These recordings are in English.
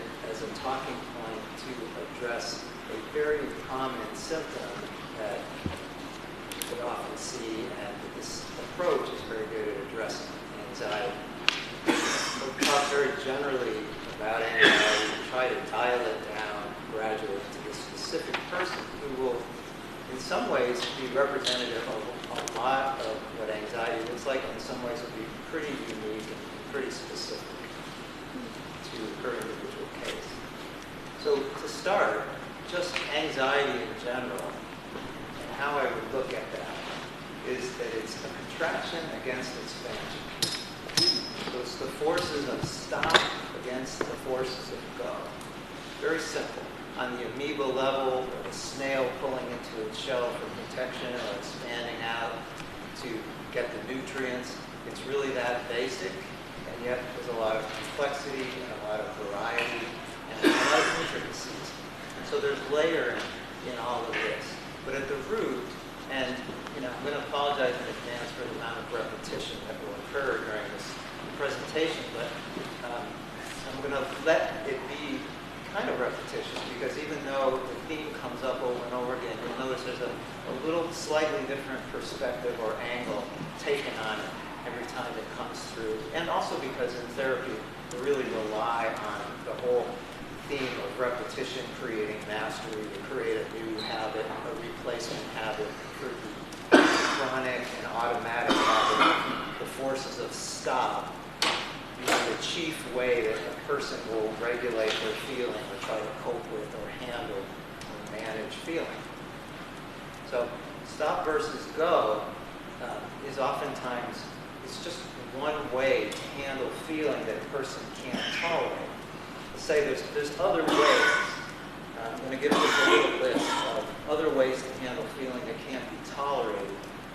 it as a talking point to address a very prominent symptom that you could often see, and this approach is very good at addressing anxiety. We'll talk very generally about anxiety and try to dial it down gradually to the specific person who will, in some ways, be representative of a lot of what anxiety looks like, and in some ways will be pretty unique and pretty specific to her individual case. So to start, just anxiety in general, and how I would look at that, is that it's a contraction against expansion. So it's the forces of stop against the forces of go. Very simple. On the amoeba level, or the snail pulling into its shell for protection or expanding out to get the nutrients, it's really that basic, and yet there's a lot of complexity and a lot of variety and a lot of intricacies. And so there's layering in all of this. But at the root, and I'm going to apologize in advance for the amount of repetition that will occur during this presentation, but I'm going to let it be kind of repetitious, because even though the theme comes up over and over again, you'll notice there's a little slightly different perspective or angle taken on it every time it comes through. And also because in therapy, we really rely on the whole theme of repetition creating mastery to create a new habit, a replacement habit for the chronic and automatic habit, the forces of stop. The chief way that a person will regulate their feeling or try to cope with or handle or manage feeling. So stop versus go is oftentimes, it's just one way to handle feeling that a person can't tolerate. Let's say there's other ways. I'm going to give just a little list of other ways to handle feeling that can't be tolerated.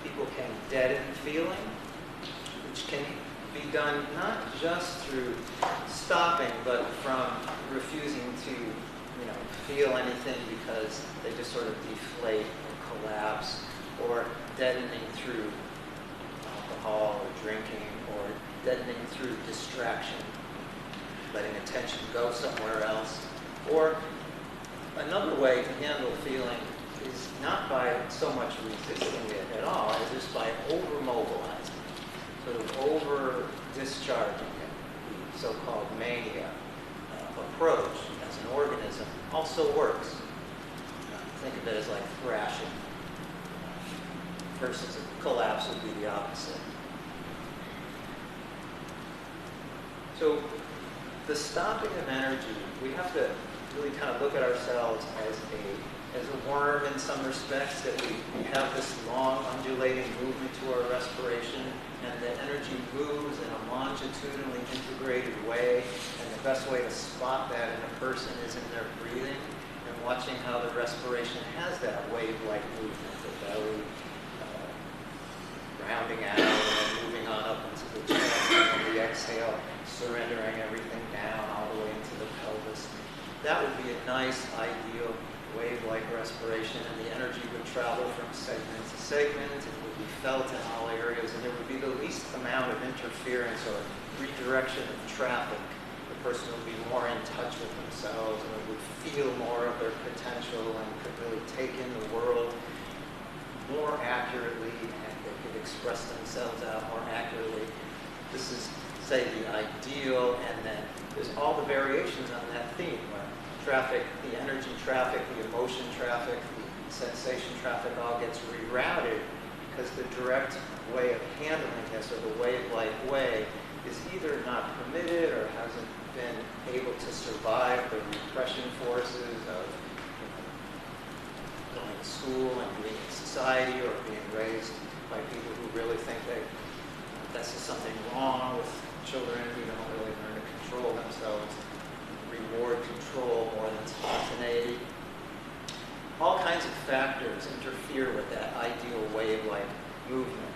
People can deaden feeling, which can be done not just through stopping, but from refusing to, feel anything because they just sort of deflate or collapse, or deadening through alcohol or drinking, or deadening through distraction, letting attention go somewhere else. Or another way to handle feeling is not by so much resisting it at all, as just by over-mobilizing. Sort of over-discharging it, the so-called mania approach as an organism also works. Think of it as like thrashing versus a collapse would be the opposite. So the stopping of energy, we have to really kind of look at ourselves as a worm in some respects, that we have this long undulating movement to our respiration, and the energy moves in a longitudinally integrated way, and the best way to spot that in a person is in their breathing and watching how the respiration has that wave-like movement, the belly rounding out and then moving on up into the chest, and the exhale, surrendering everything down all the way into the pelvis. That would be a nice, ideal wave-like respiration, and the energy would travel from segment to segment. It would be felt in all areas, and there would be the least amount of interference or redirection of traffic. The person would be more in touch with themselves and would feel more of their potential and could really take in the world more accurately, and they could express themselves out more accurately. This is, say, the ideal, and then there's all the variations on that theme, where traffic, the energy traffic, the emotion traffic, the sensation traffic all gets rerouted, because the direct way of handling this, or the wave-like way, is either not permitted or hasn't been able to survive the repression forces of going to school and being in society, or being raised by people who really think that's just something wrong with children who don't really learn to control themselves. Reward control more than spontaneity. All kinds of factors interfere with that ideal wave-like movement.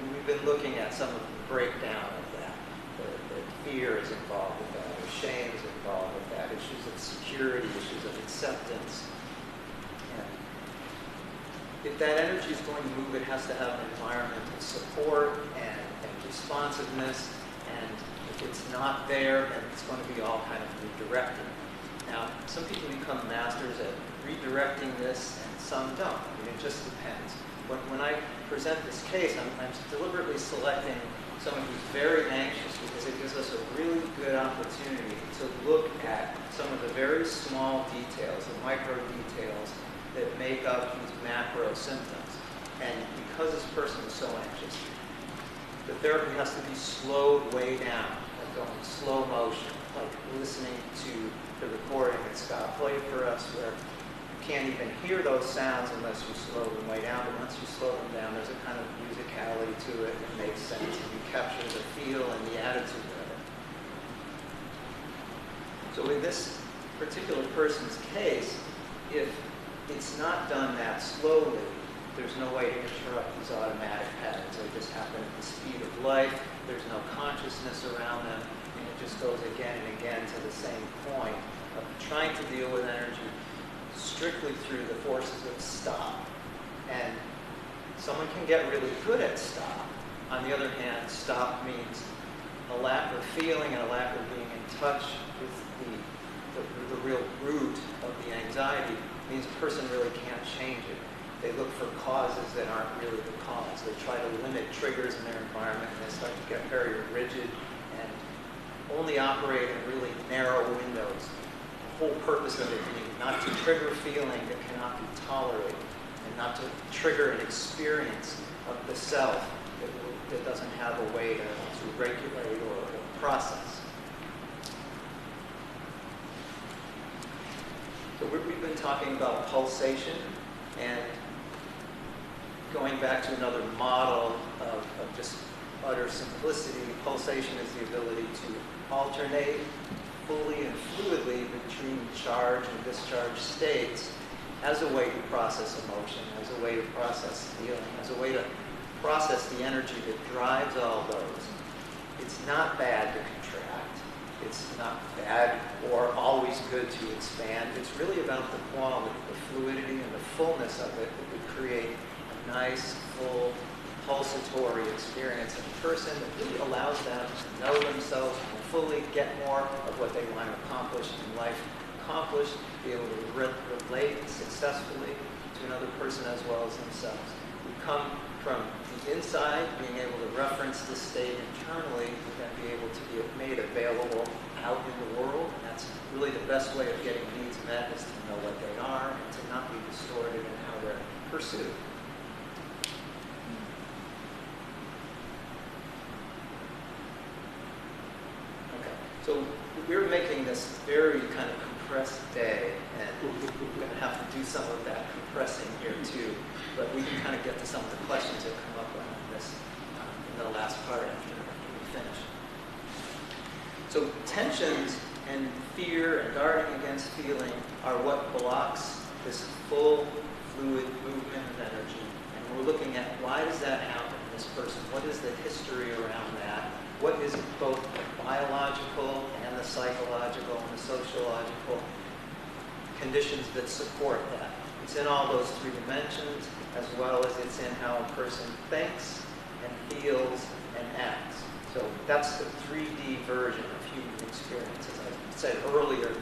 And we've been looking at some of the breakdown of that. The fear is involved with that, or shame is involved with that, issues of security, issues of acceptance. And if that energy is going to move, it has to have an environment of support and responsiveness, and if it's not there, then it's going to be all kind of redirected. some people become masters at redirecting this, and some don't. I mean, it just depends. When I present this case, I'm deliberately selecting someone who's very anxious because it gives us a really good opportunity to look at some of the very small details, the micro details that make up these macro symptoms. And because this person is so anxious, the therapy has to be slowed way down, like going slow motion, like listening to the recording that Scott played for us, where you can't even hear those sounds unless you slow them way down. But once you slow them down, there's a kind of musicality to it that makes sense, and you capture the feel and the attitude of it. So in this particular person's case, if it's not done that slowly, there's no way to interrupt these automatic patterns. They just happen at the speed of life. There's no consciousness around them, and it just goes again and again to the same point of trying to deal with energy strictly through the forces of stop. And someone can get really good at stop. On the other hand, stop means a lack of feeling and a lack of being in touch with the real root of the anxiety. It means a person really can't change it. They look for causes that aren't really the cause. They try to limit triggers in their environment, and they start to get very rigid and only operate in really narrow windows. The whole purpose of it being not to trigger feeling that cannot be tolerated, and not to trigger an experience of the self that doesn't have a way to regulate or process. So we've been talking about pulsation, and going back to another model of just utter simplicity, pulsation is the ability to alternate fully and fluidly between charge and discharge states as a way to process emotion, as a way to process feeling, as a way to process the energy that drives all those. It's not bad to contract. It's not bad or always good to expand. It's really about the quality, the fluidity, and the fullness of it that would create a nice, full, pulsatory experience in a person that really allows them to know themselves more fully, get more of what they want to accomplish in life, be able to relate successfully to another person as well as themselves. We come from the inside, being able to reference this state internally, and then be able to be made available out in the world. And that's really the best way of getting needs met, is to know what they are and to not be distorted in how they're pursued. Okay, so we're making this very kind of compressed day, and we're going to have to do some of that compressing here too. But we can kind of get to some of the questions that come up on this in the last part after we finish. So tensions and fear and guarding against feeling are what blocks this full, fluid movement of energy. And we're looking at, why does that happen in this person? What is the history around that? What is both the biological and the psychological and the sociological conditions that support that? It's in all those three dimensions, as well as it's in how a person thinks and feels and acts. So that's the 3D version of human experience. As I said earlier,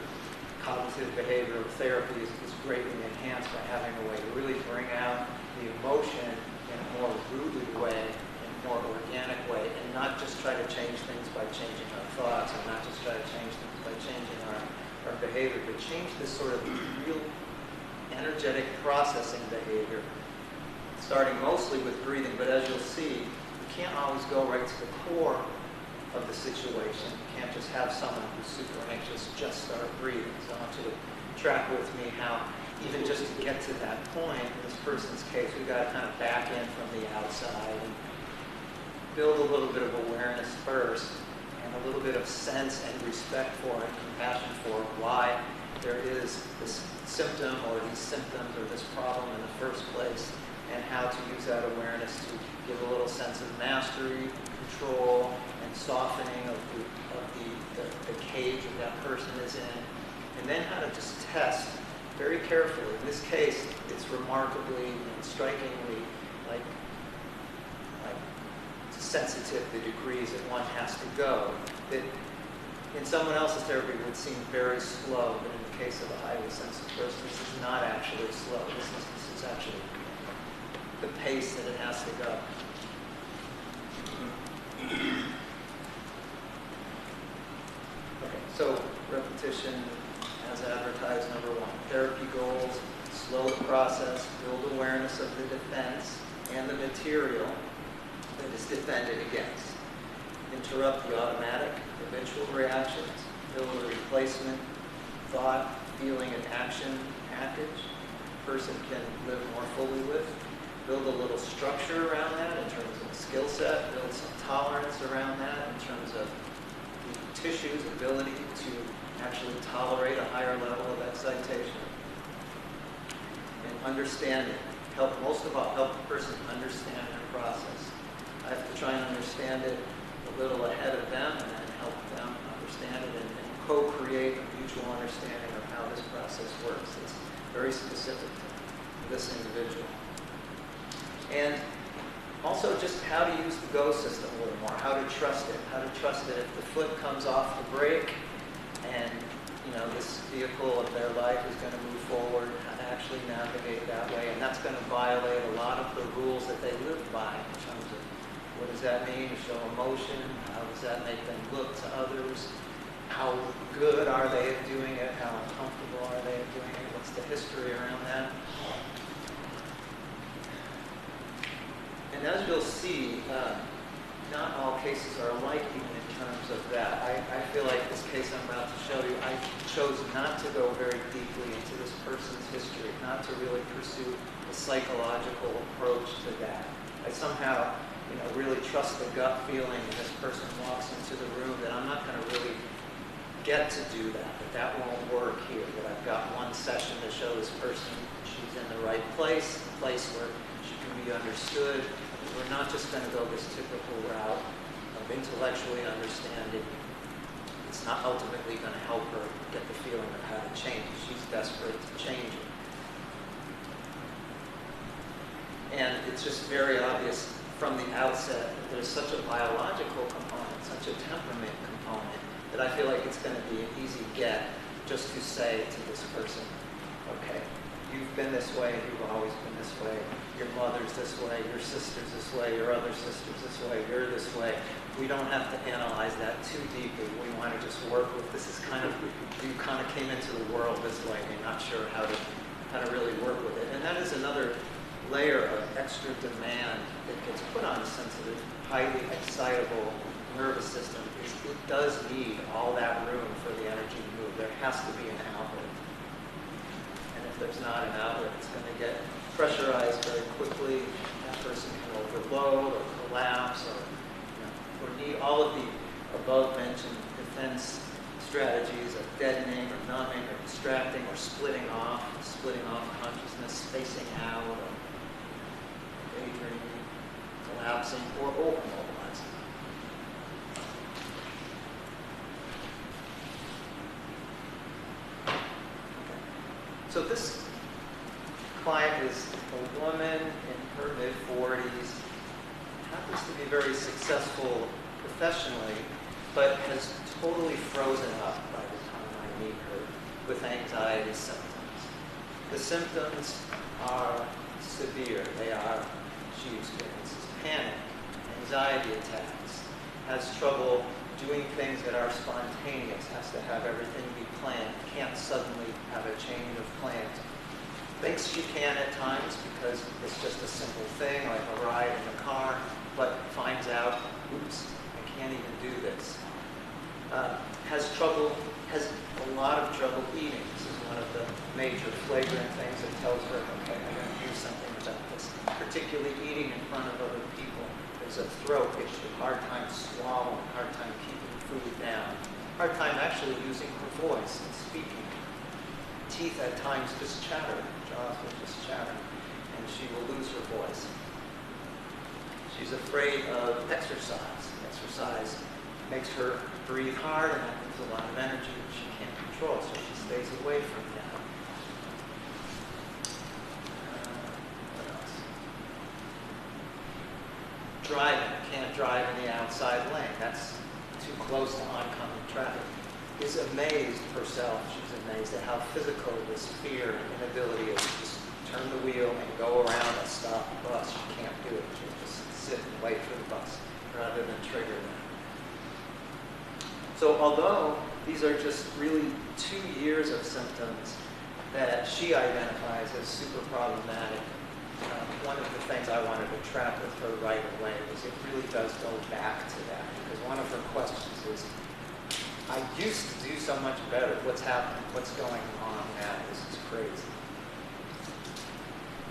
cognitive behavioral therapy is greatly enhanced by having a way to really bring out the emotion in a more rooted way, in a more organic way, and not just try to change things by changing our thoughts, and not just try to change things by changing our behavior, but change this sort of real energetic processing behavior, starting mostly with breathing. But as you'll see, you can't always go right to the core of the situation. You can't just have someone who's super anxious just start breathing. So I want you to track with me how, even just to get to that point, in this person's case, we've got to kind of back in from the outside and build a little bit of awareness first, and a little bit of sense and respect for and compassion for why there is this symptom or these symptoms or this problem in the first place, and how to use that awareness to give a little sense of mastery, control, and softening of the cage that that person is in, and then how to just test very carefully. In this case, it's remarkably and strikingly like sensitive, the degrees that one has to go, that in someone else's therapy would seem very slow, but in the case of a highly sensitive person, this is not actually slow. This is actually the pace that it has to go. Okay, so repetition as advertised, number one. Therapy goals: slow the process, build awareness of the defense and the material that is defended against. Interrupt the automatic, habitual reactions, build a replacement thought, feeling, and action package a person can live more fully with. Build a little structure around that in terms of skill set, build some tolerance around that in terms of the tissue's ability to actually tolerate a higher level of excitation. And understanding. Most of all, help the person understand their process. I have to try and understand it a little ahead of them and then help them understand it and co-create a mutual understanding of how this process works. It's very specific to this individual. And also just how to use the go system a little more, how to trust it if the foot comes off the brake and this vehicle of their life is going to move forward, how to actually navigate that way, and that's going to violate a lot of the rules that they live by in terms of what does that mean to show emotion, how does that make them look to others, how good are they at doing it, how uncomfortable are they at doing it, what's the history around that. And as you'll see, not all cases are alike even in terms of that. I feel like this case I'm about to show you, I chose not to go very deeply into this person's history, not to really pursue a psychological approach to that. I somehow, really trust the gut feeling when this person walks into the room that I'm not going to really get to do that won't work here, that I've got one session to show this person she's in the right place, a place where she can be understood. We're not just going to go this typical route of intellectually understanding. It's not ultimately going to help her get the feeling of how to change. She's desperate to change it. And it's just very obvious from the outset that there's such a biological component, such a temperament component, that I feel like it's going to be an easy get just to say to this person, okay, you've been this way, you've always been this way, your mother's this way, your sister's this way, your other sister's this way, you're this way. We don't have to analyze that too deeply. We want to just work with, this is you kind of came into the world this way and you're not sure how to really work with it. And that is another layer of extra demand that gets put on a sensitive, highly excitable nervous system. It does need all that room for the energy to move. There has to be an outlet. And if there's not an outlet, it's going to get pressurized very quickly. That person can overload or collapse or need all of the above-mentioned defense strategies of deadening or numbing or distracting or splitting off consciousness, spacing out, or daydreaming, collapsing, or overmobilizing. So this client is a woman in her mid-40s, happens to be very successful professionally, but has totally frozen up by the time I meet her with anxiety symptoms. The symptoms are severe. She experiences panic, anxiety attacks, has trouble doing things that are spontaneous, has to have everything be planned, can't suddenly have a change of plans. Thinks she can at times because it's just a simple thing like a ride in the car, but finds out, oops, I can't even do this. Has a lot of trouble eating. This is one of the major flagrant things that tells her, okay, I'm going to do something about this. Particularly eating in front of other people. There's a throat issue, hard time swallowing, hard time keeping food down, hard time actually using her voice and speaking. Teeth at times just chatter, jaws will just chatter, and she will lose her voice. She's afraid of exercise. Exercise makes her breathe hard, and that gives a lot of energy that she can't control, so she stays away from that. What else? Driving. Can't drive in the outside lane. That's too close to oncoming traffic. is amazed herself. She's amazed at how physical this fear and inability is to just turn the wheel and go around a stopped bus. She can't do it. She'll just sit and wait for the bus rather than trigger that. So although these are just really 2 years of symptoms that she identifies as super problematic, one of the things I wanted to track with her right away was it really does go back to that. Because one of her questions is, I used to do so much better. What's happening? What's going on now? This is crazy.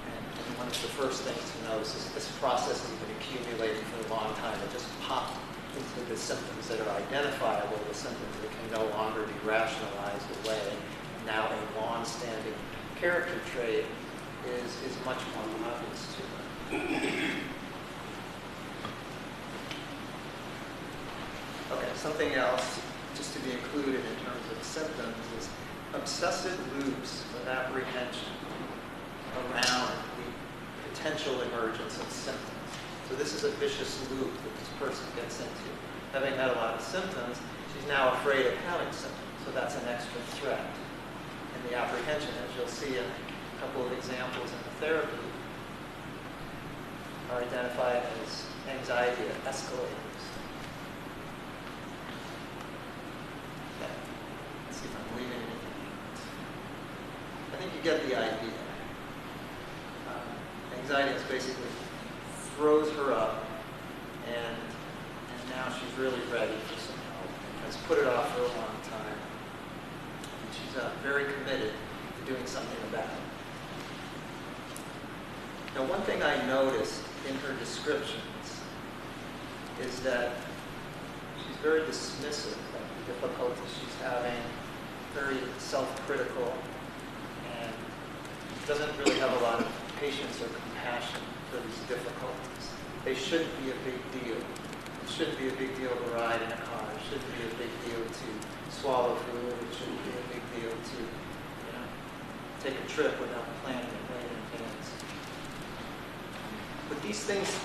And one of the first things to notice is this process has been accumulating for a long time. It just popped into the symptoms that are identifiable, the symptoms that can no longer be rationalized away. Now a long-standing character trait is much more obvious to her. Okay, something else just to be included in terms of symptoms is obsessive loops of apprehension around the potential emergence of symptoms. So this is a vicious loop that this person gets into. Having had a lot of symptoms, she's now afraid of having symptoms, so that's an extra threat. And the apprehension, as you'll see in a couple of examples in the therapy, are identified as anxiety escalators. Okay. Let's see if I'm leaving anything out. I think you get the idea. Anxiety is basically throws her up, and now she's really ready for some help. Has put it off for a long time. And she's very committed to doing something about it. Now, one thing I noticed in her descriptions is that she's very dismissive of the difficulties she's having, very self-critical, and doesn't really have a lot of patience or compassion for these difficulties. They shouldn't be a big deal. It shouldn't be a big deal to ride in a car. It shouldn't be a big deal to swallow food. It shouldn't be a big deal to, take a trip without planning it way in advance. But these things,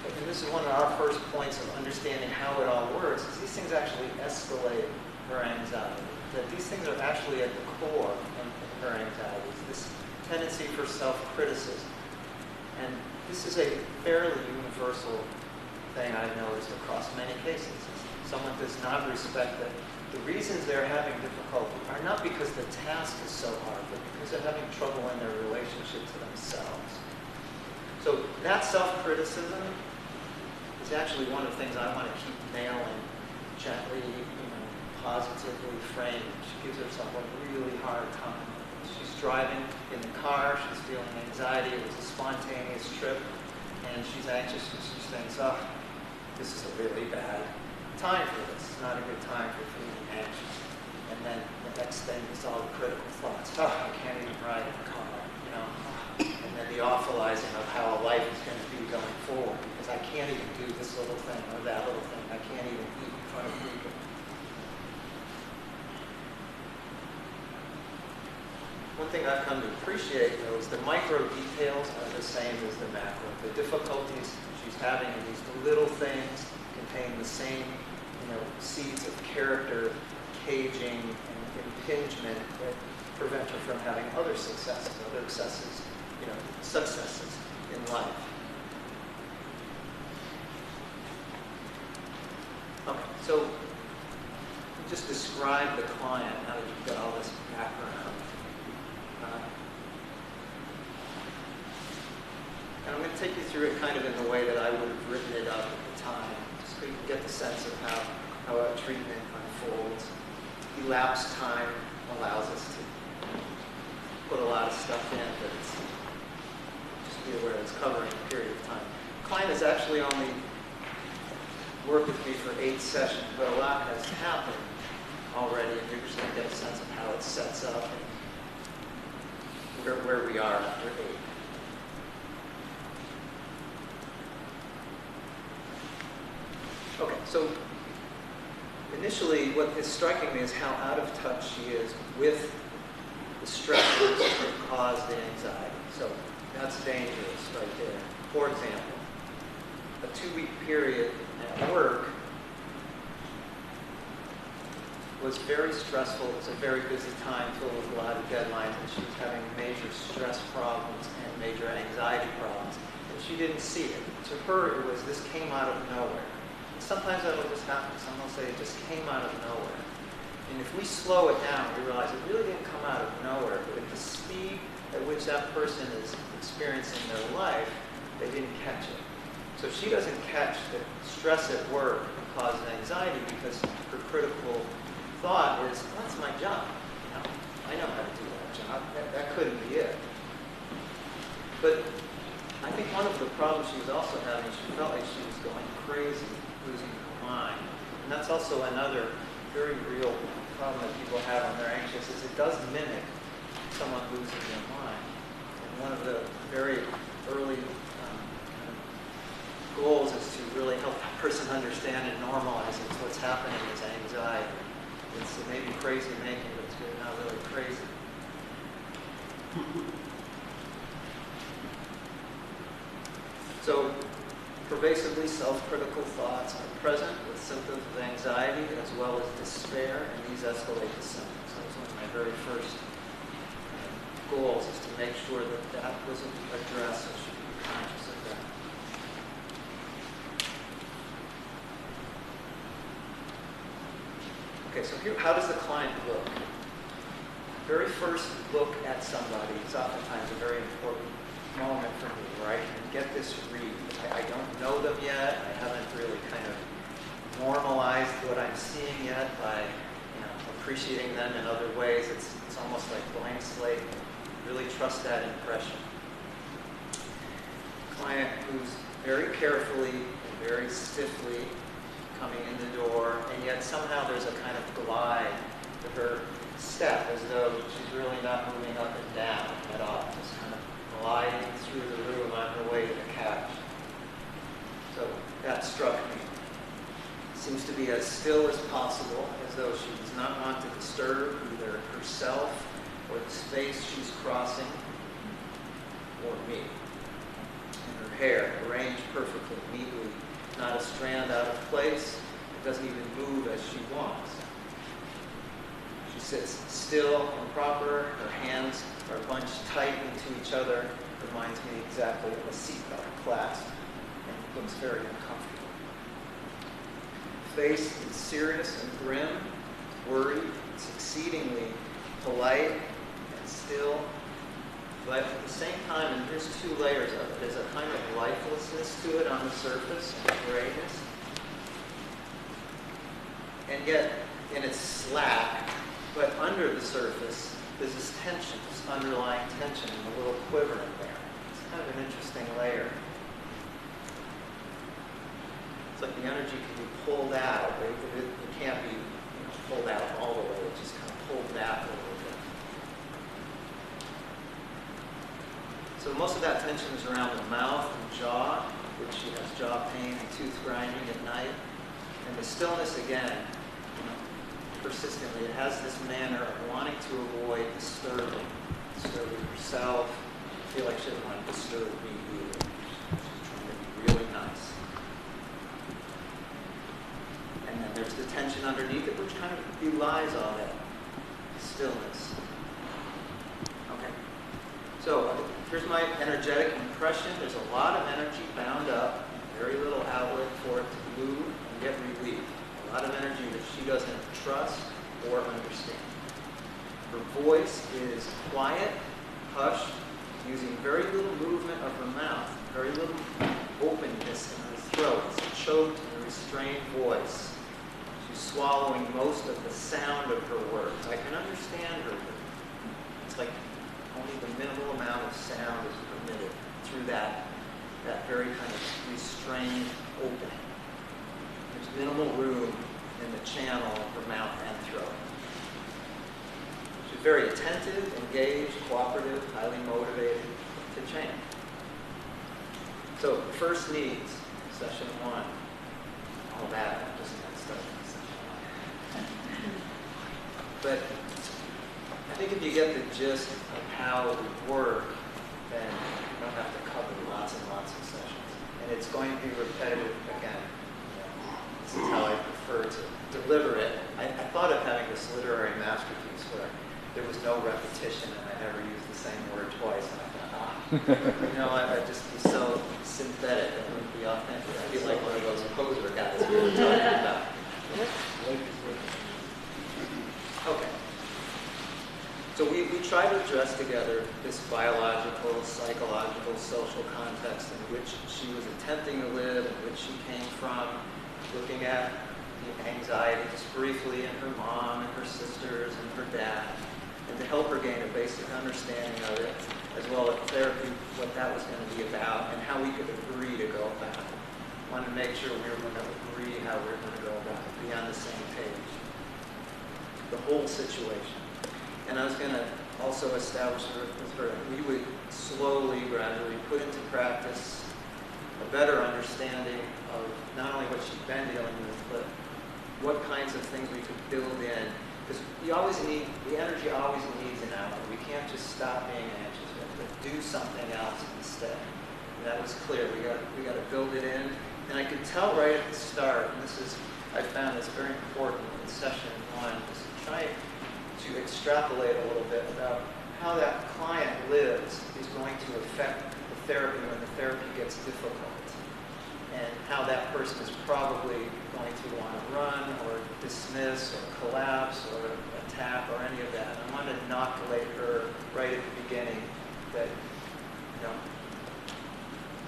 and this is one of our first points of understanding how it all works, is these things actually escalate her anxiety. That these things are actually at the core of her anxieties. This tendency for self-criticism. And this is a fairly universal thing I've noticed across many cases. Someone does not respect that the reasons they're having difficulty are not because the task is so hard, but because they're having trouble in their relationship to themselves. So that self-criticism is actually one of the things I want to keep nailing gently, positively framed. She gives herself a really hard time. She's driving in the car, she's feeling anxiety, it was a spontaneous trip, and she's anxious and she thinks, this is a really bad time for this. It's not a good time for feeling anxious. And then the next thing is all the critical thoughts. I can't even ride in the car, And then the awfulizing of how a life is going to be going forward, because I can't even do this little thing or that little thing. I can't even eat in front of people. One thing I've come to appreciate, though, is the micro details are the same as the macro. The difficulties she's having in these little things contain the same, seeds of character, caging, and impingement that prevent her from having other successes, other successes in life. Okay, so just describe the client now that you've got all this background. And I'm going to take you through it kind of in the way that I would have written it up at the time, so you can get the sense of how a treatment unfolds. Elapsed time allows us to put a lot of stuff in, but just be aware it's covering a period of time. The client has actually only worked with me for 8 sessions, but a lot has happened already, and you're just going to get a sense of how it sets up and where we are after 8. Okay, so initially what is striking me is how out of touch she is with the stressors that cause the anxiety. So that's dangerous right there. For example, a 2-week period at work was very stressful. It was a very busy time filled with a lot of deadlines, and she was having major stress problems and major anxiety problems. And she didn't see it. To her, it was this came out of nowhere. And sometimes that will just happen. Someone will say it just came out of nowhere. And if we slow it down, we realize it really didn't come out of nowhere, but at the speed at which that person is experiencing their life, they didn't catch it. So she doesn't catch that stress at work causes anxiety because her critical thought is, well, that's my job. You know, I know how to do that job. That couldn't be it. But I think one of the problems she was also having, she felt like she was going crazy, losing her mind. And that's also another very real problem that people have when they're anxious, is it does mimic someone losing their mind. And one of the very early goals is to really help that person understand and normalize it. What's happening is anxiety. It's maybe crazy making, but it's really not really crazy. So, pervasively self-critical thoughts are present with symptoms of anxiety as well as despair, and these escalate the symptoms. That was one of my very first goals, is to make sure that that wasn't addressed, so she could be conscious of that. Okay, so here, how does the client look? Very first look at somebody is oftentimes a very important moment for me, where I can get this read. I don't know them yet. I haven't really kind of normalized what I'm seeing yet by appreciating them in other ways. It's almost like blank slate. Really trust that impression. Client who's very carefully and very stiffly coming in the door, and yet somehow there's a kind of glide to her step, as though she's really not moving up and down at all, just kind of gliding through the room on her way to the couch. So that struck me. Seems to be as still as possible, as though she does not want to disturb either herself or the space she's crossing, or me. And her hair arranged perfectly, neatly, not a strand out of place. It doesn't even move as she wants. She sits still and proper. Her hands are bunched tight into each other. Reminds me exactly of a seatbelt clasp, and looks very uncomfortable. Face is serious and grim, worried. It's exceedingly polite and still, but at the same time, and there's two layers of it. There's a kind of lifelessness to it on the surface, and grayness. And yet, and it's slack, but under the surface, there's this tension, this underlying tension, and a little quiver in there. It's kind of an interesting layer. It's like the energy can be pulled out, but it can't be pulled out all the way. It's just kind of pulled back a little bit. So most of that tension is around the mouth and jaw, which she has jaw pain and tooth grinding at night. And the stillness, again, persistently, it has this manner of wanting to avoid disturbing herself. I feel like she doesn't want to disturb me either. She's trying to be really nice. And then there's the tension underneath it, which kind of belies all that stillness. Okay. So here's my energetic impression. There's a lot of energy bound up, very little outlet for it to move and get relief. A lot of energy that she doesn't trust or understand. Her voice is quiet, hushed, using very little movement of her mouth, very little openness in her throat. It's a choked and restrained voice. She's swallowing most of the sound of her words. I can understand her, but it's like only the minimal amount of sound is permitted through that very kind of restrained opening. There's minimal room in the channel of her mouth and throat. She's very attentive, engaged, cooperative, highly motivated to change. So, first needs, session 1. All that, I'm just going to start in session 1. But I think if you get the gist of how it would work, then you don't have to cover lots and lots of sessions. And it's going to be repetitive again. This is how I prefer prefer to deliver it. I thought of having this literary masterpiece where there was no repetition and I never used the same word twice. And I thought, I'd just be so synthetic. It wouldn't be authentic. I'd be like one of those poser guys we were talking about. Okay. So we try to address together this biological, psychological, social context in which she was attempting to live, in which she came from, looking at the anxiety just briefly in her mom and her sisters and her dad, and to help her gain a basic understanding of it, as well as therapy, what that was going to be about, and how we could agree to go about it. I wanted to make sure we were going to agree how we were going to go about it, be on the same page. The whole situation. And I was going to also establish with her, we would slowly, gradually put into practice a better understanding of not only what she'd been dealing with, but what kinds of things we could build in. Because we always need, the energy always needs an outlet. We can't just stop being anxious. We have to do something else instead. And that was clear. We got to build it in. And I could tell right at the start, and this is, I found this very important in session 1, is to try to extrapolate a little bit about how that client lives is going to affect the therapy when the therapy gets difficult, and how that person is probably going to want to run or dismiss or collapse or attack or any of that. I want to inoculate her right at the beginning that,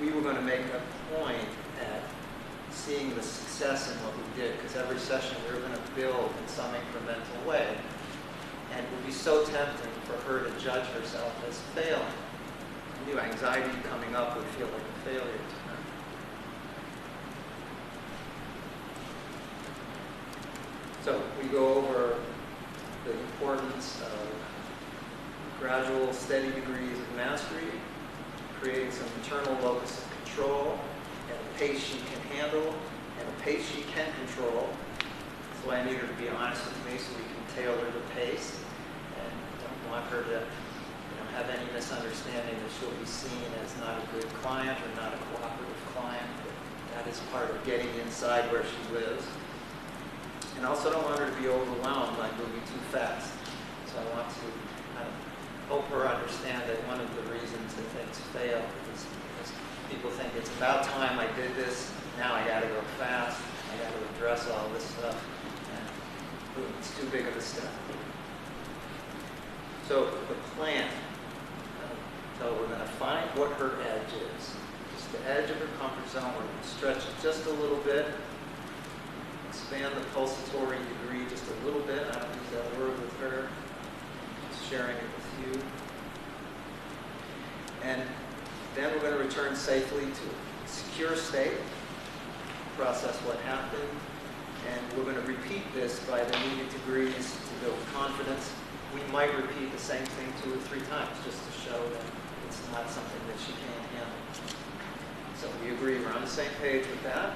we were going to make a point at seeing the success in what we did, because every session we were going to build in some incremental way. And it would be so tempting for her to judge herself as failing. I knew anxiety coming up would feel like a failure to her. So we go over the importance of gradual, steady degrees of mastery, creating some internal locus of control, and a pace she can handle, and a pace she can control. That's why I need her to be honest with me so we can tailor the pace, and don't want her to have any misunderstanding that she'll be seen as not a good client or not a cooperative client. That is part of getting inside where she lives. And also don't want her to be overwhelmed by moving too fast. So I want to kind of help her understand that one of the reasons that things fail is because people think it's about time I did this, now I got to go fast, I got to address all this stuff, and boom, it's too big of a step. So the plan, so we're going to find what her edge is. Just the edge of her comfort zone. We're going to stretch it just a little bit. Expand the pulsatory degree just a little bit. I don't use that word with her. Just sharing it with you. And then we're going to return safely to a secure state. Process what happened. And we're going to repeat this by the needed degrees to build confidence. We might repeat the same thing 2 or 3 times just to show that it's not something that she can't handle. So we agree we're on the same page with that.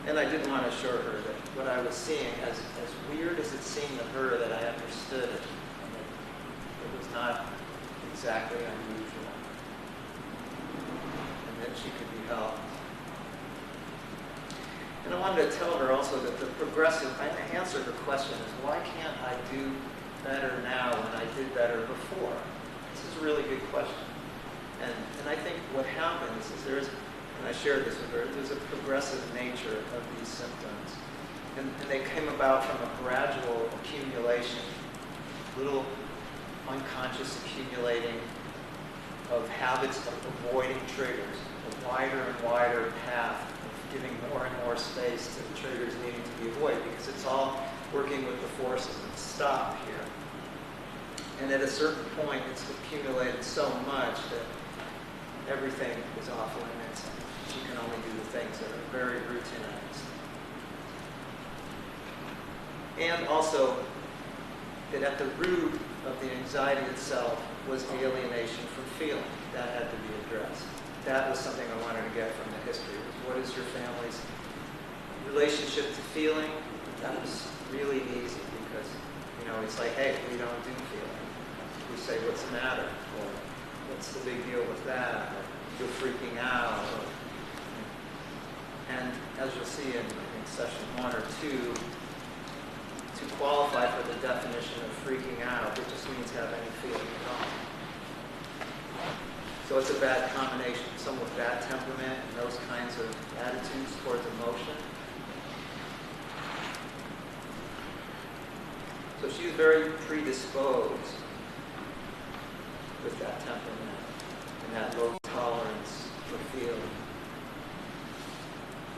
And I did want to assure her that what I was seeing, as weird as it seemed to her, that I understood it, and that it was not exactly unusual, and that she could be helped. And I wanted to tell her also that the progressive, I answered her question is, why can't I do better now when I did better before? This is a really good question. And I think what happens is there is, and I shared this with her, there's a progressive nature of these symptoms. And they came about from a gradual accumulation, little unconscious accumulating of habits of avoiding triggers, a wider and wider path of giving more and more space to the triggers needing to be avoided, because it's all working with the forces of stop here. And at a certain point, it's accumulated so much that everything is off limits. You can only do the things that are very routinized. And also, that at the root of the anxiety itself was alienation from feeling. That had to be addressed. That was something I wanted to get from the history. What is your family's relationship to feeling? That was really easy because, it's like, hey, we don't do feeling. We say, what's the matter? Or what's the big deal with that? Or you're freaking out. Or And as you'll see in, I think, session 1 or 2, to qualify for the definition of freaking out, it just means have any feeling at all. So it's a bad combination. Someone with bad temperament and those kinds of attitudes towards emotion. So she's very predisposed with that temperament and that low tolerance for feeling,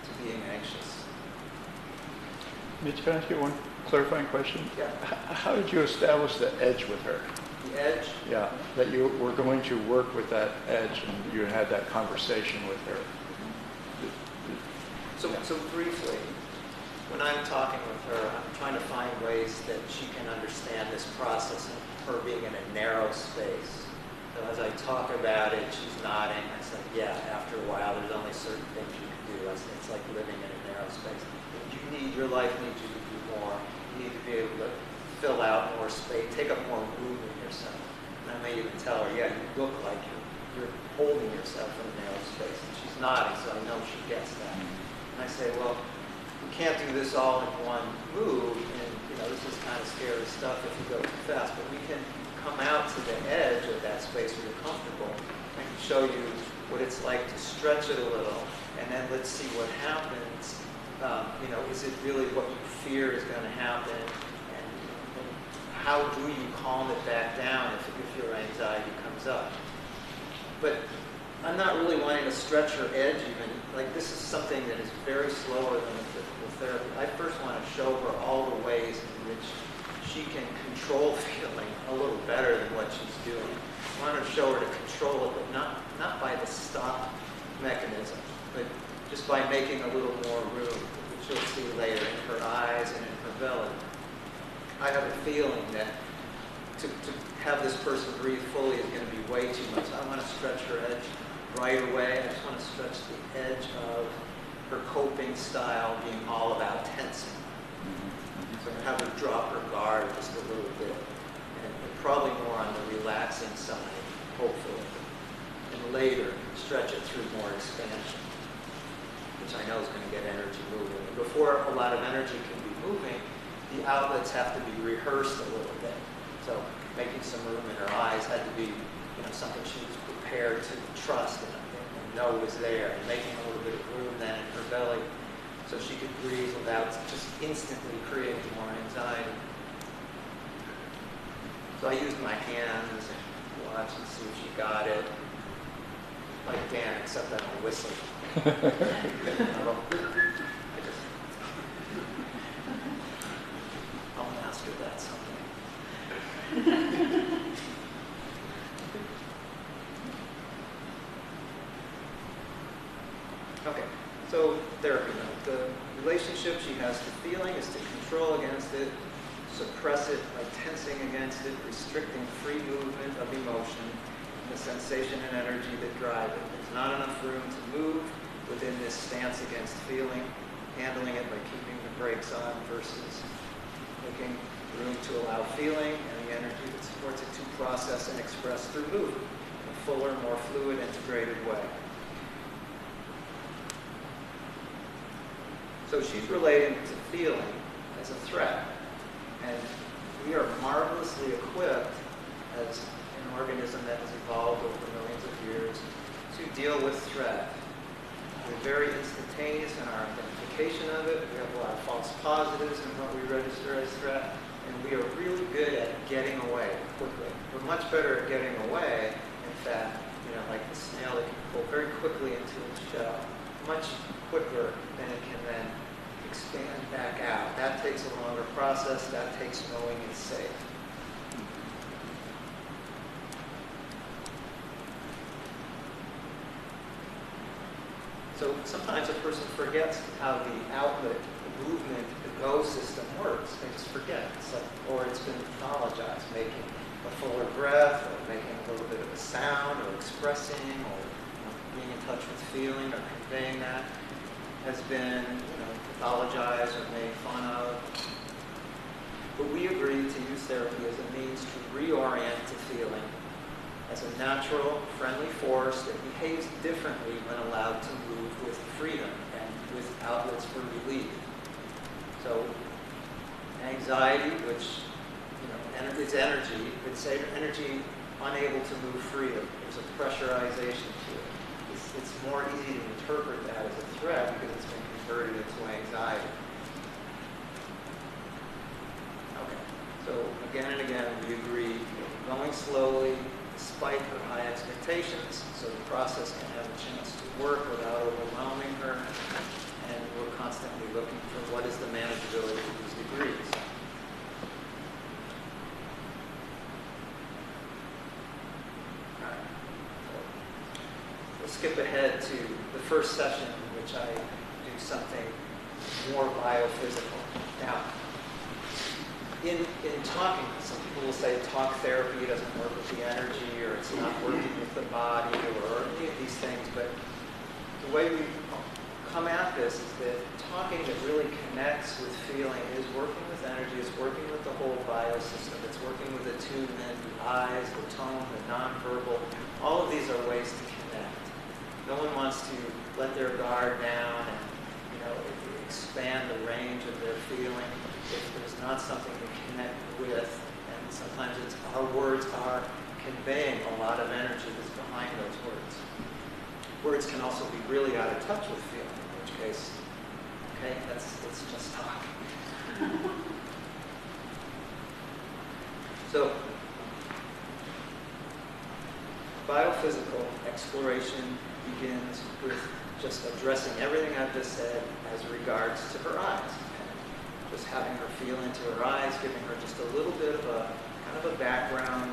to being anxious. Mitch, can I ask you one clarifying question? Yeah. How did you establish the edge with her? The edge? Yeah, that you were going to work with that edge and you had that conversation with her. So briefly, when I'm talking with her, I'm trying to find ways that she can understand this process of her being in a narrow space. So as I talk about it, she's nodding. I say, yeah, after a while, there's only certain things you can do. It's like living in a narrow space. Your life needs you to do more. You need to be able to fill out more space, take up more room in yourself. And I may even tell her, yeah, you look like you're holding yourself in a narrow space. And she's nodding, so I know she gets that. And I say, well, we can't do this all in one move, and this is kind of scary stuff if you go too fast, but we can come out to the edge of that space where you're comfortable. I can show you what it's like to stretch it a little, and then let's see what happens. Is it really what you fear is going to happen? And how do you calm it back down if your anxiety comes up? But I'm not really wanting to stretch her edge even. Like, this is something that is very slower than a typical therapy. I first want to show her all the ways in which she can control feeling a little better than what she's doing. I want to show her to control it, but not by the stop mechanism, but just by making a little more room, which you'll see later in her eyes and in her belly. I have a feeling that to have this person breathe fully is going to be way too much. I want to stretch her edge right away. I just want to stretch the edge of her coping style being all about tensing. So I'm going to have her drop her guard just a little bit, and probably more on the relaxing side, hopefully. And later, stretch it through more expansion, which I know is going to get energy moving. And before a lot of energy can be moving, the outlets have to be rehearsed a little bit. So making some room in her eyes had to be something she was prepared to trust and know was there, and making a little bit of room then in her belly so she could breathe without just instantly creating more anxiety. So I used my hands and watch and see if she got it. Like Dan, except that I'm whistling. I'll master that someday. Okay, so therapy note. The relationship she has to feeling is to control against it, suppress it by tensing against it, restricting free movement of emotion, and the sensation and energy that drive it. There's not enough room to move within this stance against feeling, handling it by keeping the brakes on versus making room to allow feeling and the energy that supports it to process and express through movement in a fuller, more fluid, integrated way. So she's relating to feeling as a threat. And we are marvelously equipped as an organism that has evolved over millions of years to deal with threat. We're very instantaneous in our identification of it. We have a lot of false positives in what we register as threat. And we are really good at getting away quickly. We're much better at getting away, in fact, like the snail that can pull very quickly into its shell, much quicker than it can then expand back out. That takes a longer process. That takes knowing it's safe. So sometimes a person forgets how the outlet, the movement, the go system works. They just forget. Or it's been pathologized, making a fuller breath, or making a little bit of a sound, or expressing, or being in touch with feeling, or conveying that has been, pathologized or made fun of. But we agreed to use therapy as a means to reorient to feeling as a natural, friendly force that behaves differently when allowed to move with freedom. And with outlets for relief. So anxiety, which it's energy, it's energy unable to move freely. There's a pressurization to it. It's more easy to interpret that as a threat because it's been converted into anxiety. Okay, so again and again we agree, going slowly despite her high expectations, so the process can have a chance to work without overwhelming her, and we're constantly looking for what is the manageability of these degrees. We'll skip ahead to the first session in which I do something more biophysical. Now, in talking, some people will say talk therapy doesn't work with the energy, or it's not working with the body, or any of these things, but the way we come at this is that talking that really connects with feeling is working with energy, is working with the whole biosystem, it's working with attunement, the eyes, the tone, the nonverbal. All of these are ways to connect. No one wants to let their guard down and expand the range of their feeling if there's not something to connect with. And sometimes it's our words are conveying a lot of energy that's behind those words. Words can also be really out of touch with feeling, in which case, okay, it's just talk. So, biophysical exploration begins with just addressing everything I've just said as regards to her eyes. Just having her feel into her eyes, giving her just a little bit of a kind of a background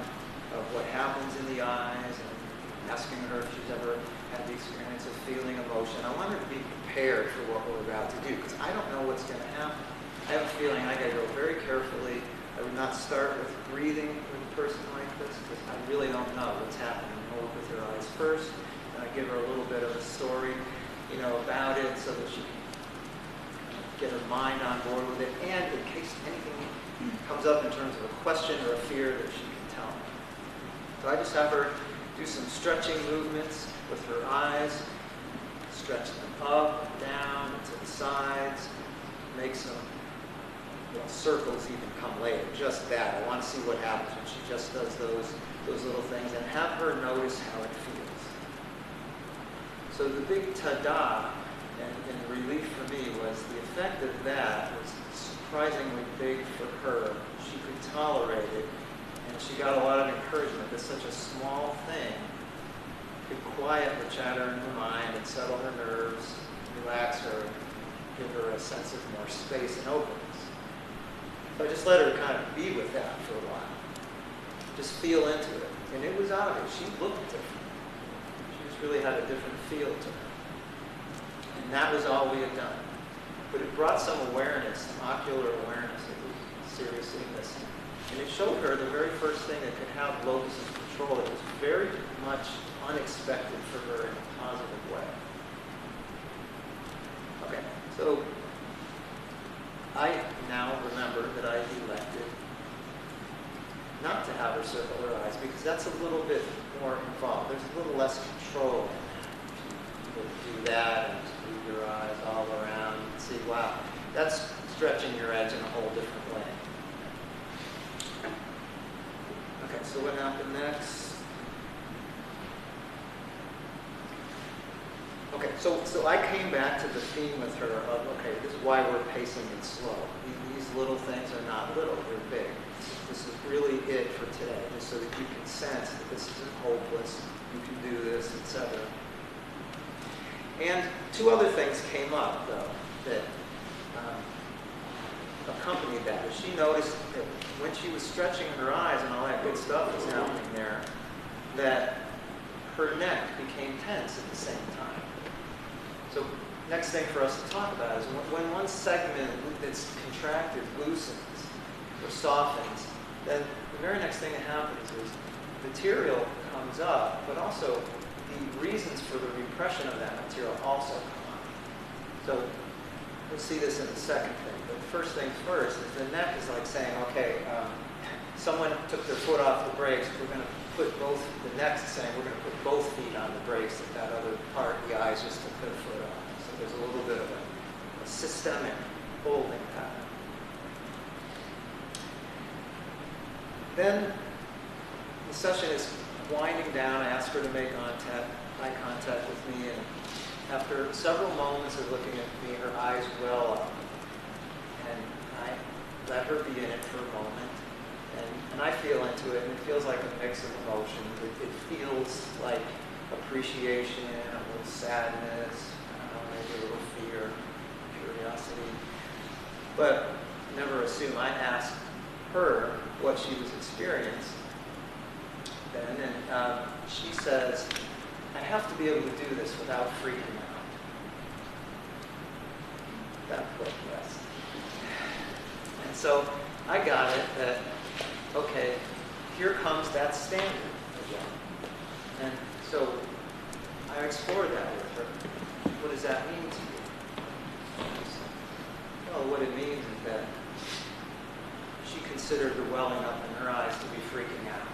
of what happens in the eyes, and asking her if she's ever had the experience of feeling emotion. I want her to be prepared for what we're about to do, because I don't know what's going to happen. I have a feeling I got to go very carefully. I would not start with breathing with a person like this, because I really don't know what's happening. I'll work with her eyes first, and I give her a little bit of a story, about it, so that she can get her mind on board with it, and in case anything comes up in terms of a question or a fear, that she can tell me. So I just have her do some stretching movements with her eyes, stretch them up, down, and to the sides, make some circles even come later, just that. I want to see what happens when she just does those little things, and have her notice how it feels. So the big ta-da and relief for me was the effect of that was surprisingly big for her. She could tolerate it, and she got a lot of encouragement that such a small thing could quiet the chatter in her mind and settle her nerves, relax her, give her a sense of more space and openness. So I just let her kind of be with that for a while. Just feel into it. And it was obvious. She looked different. She just really had a different feel to her. And that was all we had done. But it brought some awareness, some ocular awareness that was seriously missing. And it showed her the very first thing that could have locus of control that was very much unexpected for her in a positive way. Okay, so I now remember that I elected not to have her circle her eyes, because that's a little bit more involved. There's a little less control in that. You do that and just move your eyes all around and see, wow, that's stretching your edge in a whole different way. Okay, so what happened next? Okay, so I came back to the theme with her of, okay, this is why we're pacing it slow. These little things are not little, they're big. This is really it for today, just so that you can sense that this isn't hopeless, you can do this, etc. And two other things came up, though, that accompanied that. She noticed that when she was stretching her eyes and all that good stuff was happening there, that her neck became tense at the same time. So next thing for us to talk about is when one segment that's contracted loosens or softens, then the very next thing that happens is material comes up, but also the reasons for the repression of that material also come up. So we'll see this in the second thing, but the first thing first is the neck is like saying, okay, someone took their foot off the brakes, we're going to put both, the neck's saying we're going to put both feet on the brakes, that other part, the eyes just took their foot off. So there's a little bit of a systemic holding pattern. Then the session is winding down. I ask her to make eye contact with me, and after several moments of looking at me, her eyes well up, and I let her be in it for a moment, and I feel into it, and it feels like a mix of emotions. It feels like appreciation, a little sadness, maybe a little fear, curiosity, but never assume. I ask her what she was experiencing then, and she says, I have to be able to do this without freaking out. That quick, yes. And so I got it that, okay, here comes that standard again. And so I explored that with her. What does that mean to you? Well, what it means is that she considered the welling up in her eyes to be freaking out.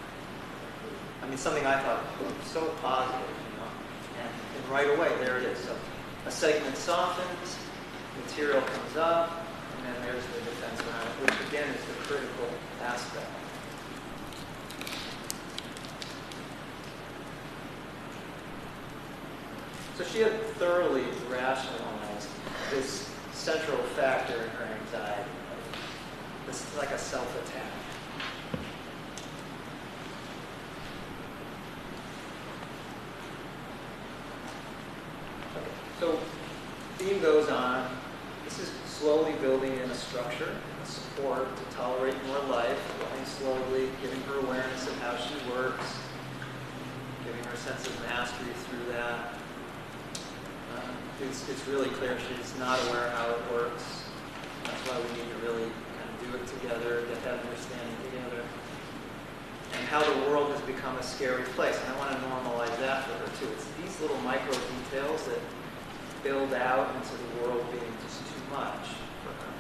I mean, something I thought was so positive, and right away, there it is. So a segment softens, material comes up, and then there's the defense around it, which again is the critical aspect. So she had thoroughly rationalized this central factor in her anxiety. This is like a self-attack. Okay, so theme goes on. This is slowly building in a structure, a support to tolerate more life, going slowly, giving her awareness of how she works, giving her a sense of mastery through that. It's really clear she's not aware how it works. That's why we need to really kind of do it together, get that understanding together. And how the world has become a scary place. And I want to normalize that for her too. It's these little micro details that build out into the world being just too much for her.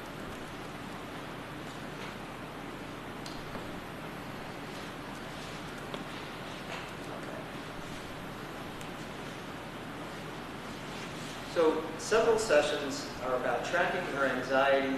So several sessions are about tracking her anxiety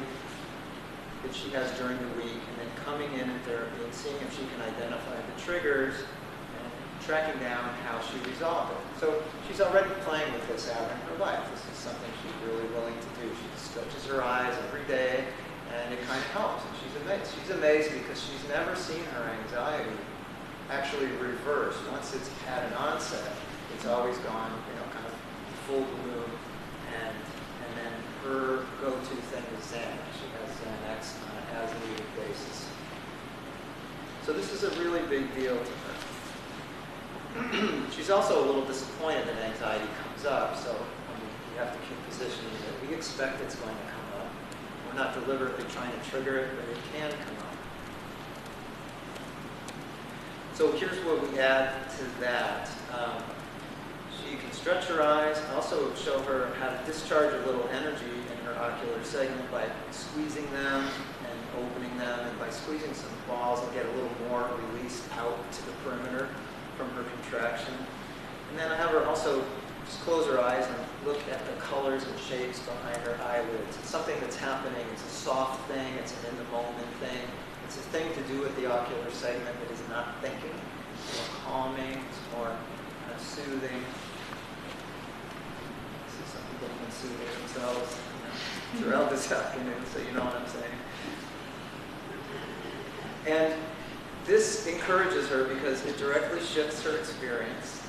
that she has during the week, and then coming in therapy and seeing if she can identify the triggers and tracking down how she resolved it. So she's already playing with this out in her life. This is something she's really willing to do. She stretches her eyes every day, and it kind of helps. And she's amazed. She's amazed because she's never seen her anxiety actually reverse. Once it's had an onset, it's always gone, kind of full bloom. And then her go-to thing is Xanax. She has Xanax on an as-needed basis. So this is a really big deal to her. She's also a little disappointed that anxiety comes up, so we have to keep positioning that we expect it's going to come up. We're not deliberately trying to trigger it, but it can come up. So here's what we add to that. She can stretch her eyes. I also show her how to discharge a little energy in her ocular segment by squeezing them and opening them. And by squeezing some balls, I'll get a little more released out to the perimeter from her contraction. And then I have her also just close her eyes and look at the colors and shapes behind her eyelids. It's something that's happening. It's a soft thing. It's an in-the-moment thing. It's a thing to do with the ocular segment that is not thinking. It's more calming. It's more soothing. Some people have been soothing themselves throughout this afternoon, so you know what I'm saying. And this encourages her because it directly shifts her experience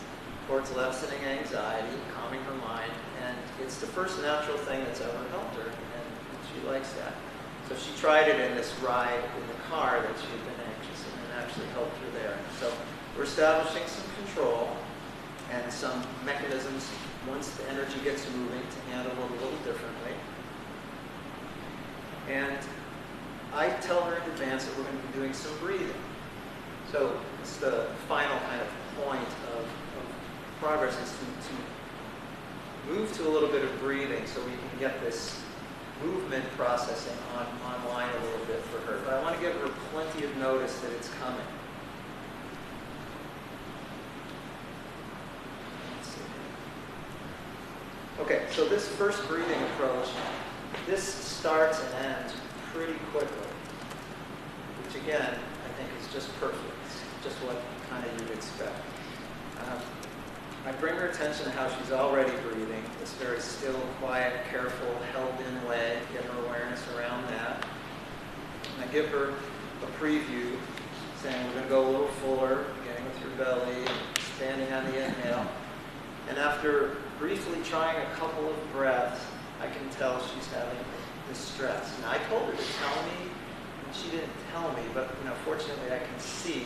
towards lessening anxiety, calming her mind, and it's the first natural thing that's ever helped her, and she likes that. So she tried it in this ride in the car that she had been anxious in, and actually helped her there. So we're establishing some control and some mechanisms once the energy gets moving to handle it a little differently. And I tell her in advance that we're going to be doing some breathing. So it's the final kind of point of progress is to move to a little bit of breathing so we can get this movement processing online a little bit for her. But I want to give her plenty of notice that it's coming. Okay, so this first breathing approach, this starts and ends pretty quickly, which again, I think is just perfect. It's just what kind of you'd expect. I bring her attention to how she's already breathing, this very still, quiet, careful, held-in way, get her awareness around that. And I give her a preview, saying we're going to go a little fuller, beginning with your belly, standing on the inhale. And after briefly trying a couple of breaths, I can tell she's having this stress. And I told her to tell me, and she didn't tell me, but fortunately I can see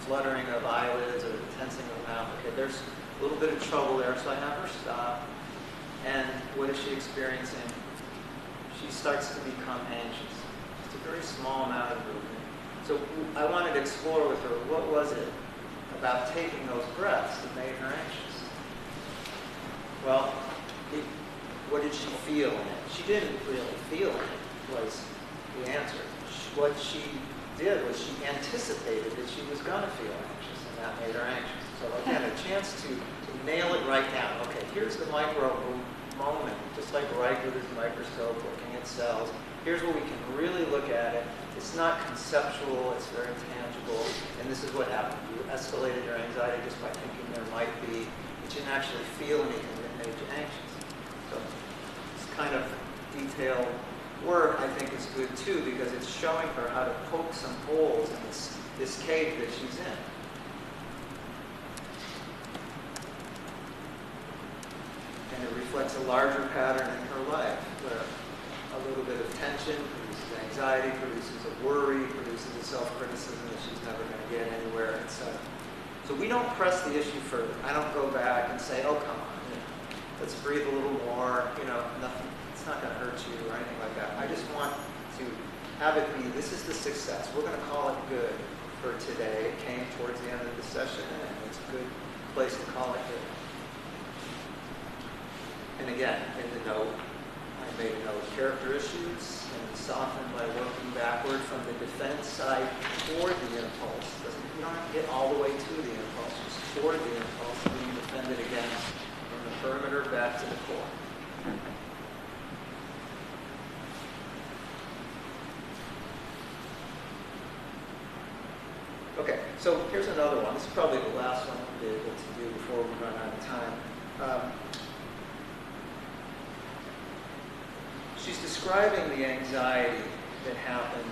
fluttering of eyelids or the tensing of the mouth. Okay, there's a little bit of trouble there, so I have her stop. And what is she experiencing? She starts to become anxious. It's a very small amount of movement. So I wanted to explore with her, what was it about taking those breaths that made her anxious? Well, what did she feel in it? She didn't really feel in it, was the answer. What she did was she anticipated that she was going to feel anxious, and that made her anxious. So again, a chance to nail it right down. Okay, here's the micro moment, just like Reich with his microscope looking at cells. Here's where we can really look at it. It's not conceptual, it's very tangible, and this is what happened. You escalated your anxiety just by thinking there might be, but you didn't actually feel anything that made you anxious. So this kind of detailed work, I think, is good too, because it's showing her how to poke some holes in this cave that she's in. And it reflects a larger pattern in her life, where a little bit of tension produces anxiety, produces a worry, produces a self-criticism that she's never going to get anywhere, etc. So we don't press the issue further. I don't go back and say, oh, come on, let's breathe a little more, nothing, it's not going to hurt you or anything like that. I just want to have it be, this is the success. We're going to call it good for today. It came towards the end of the session, and it's a good place to call it good. And again, in the note, I made a note of character issues and soften by working backward from the defense side toward the impulse. You don't have to get all the way to the impulse, just toward the impulse, being defended against from the perimeter back to the core. Okay, so here's another one. This is probably the last one we'll be able to do before we run out of time. She's describing the anxiety that happened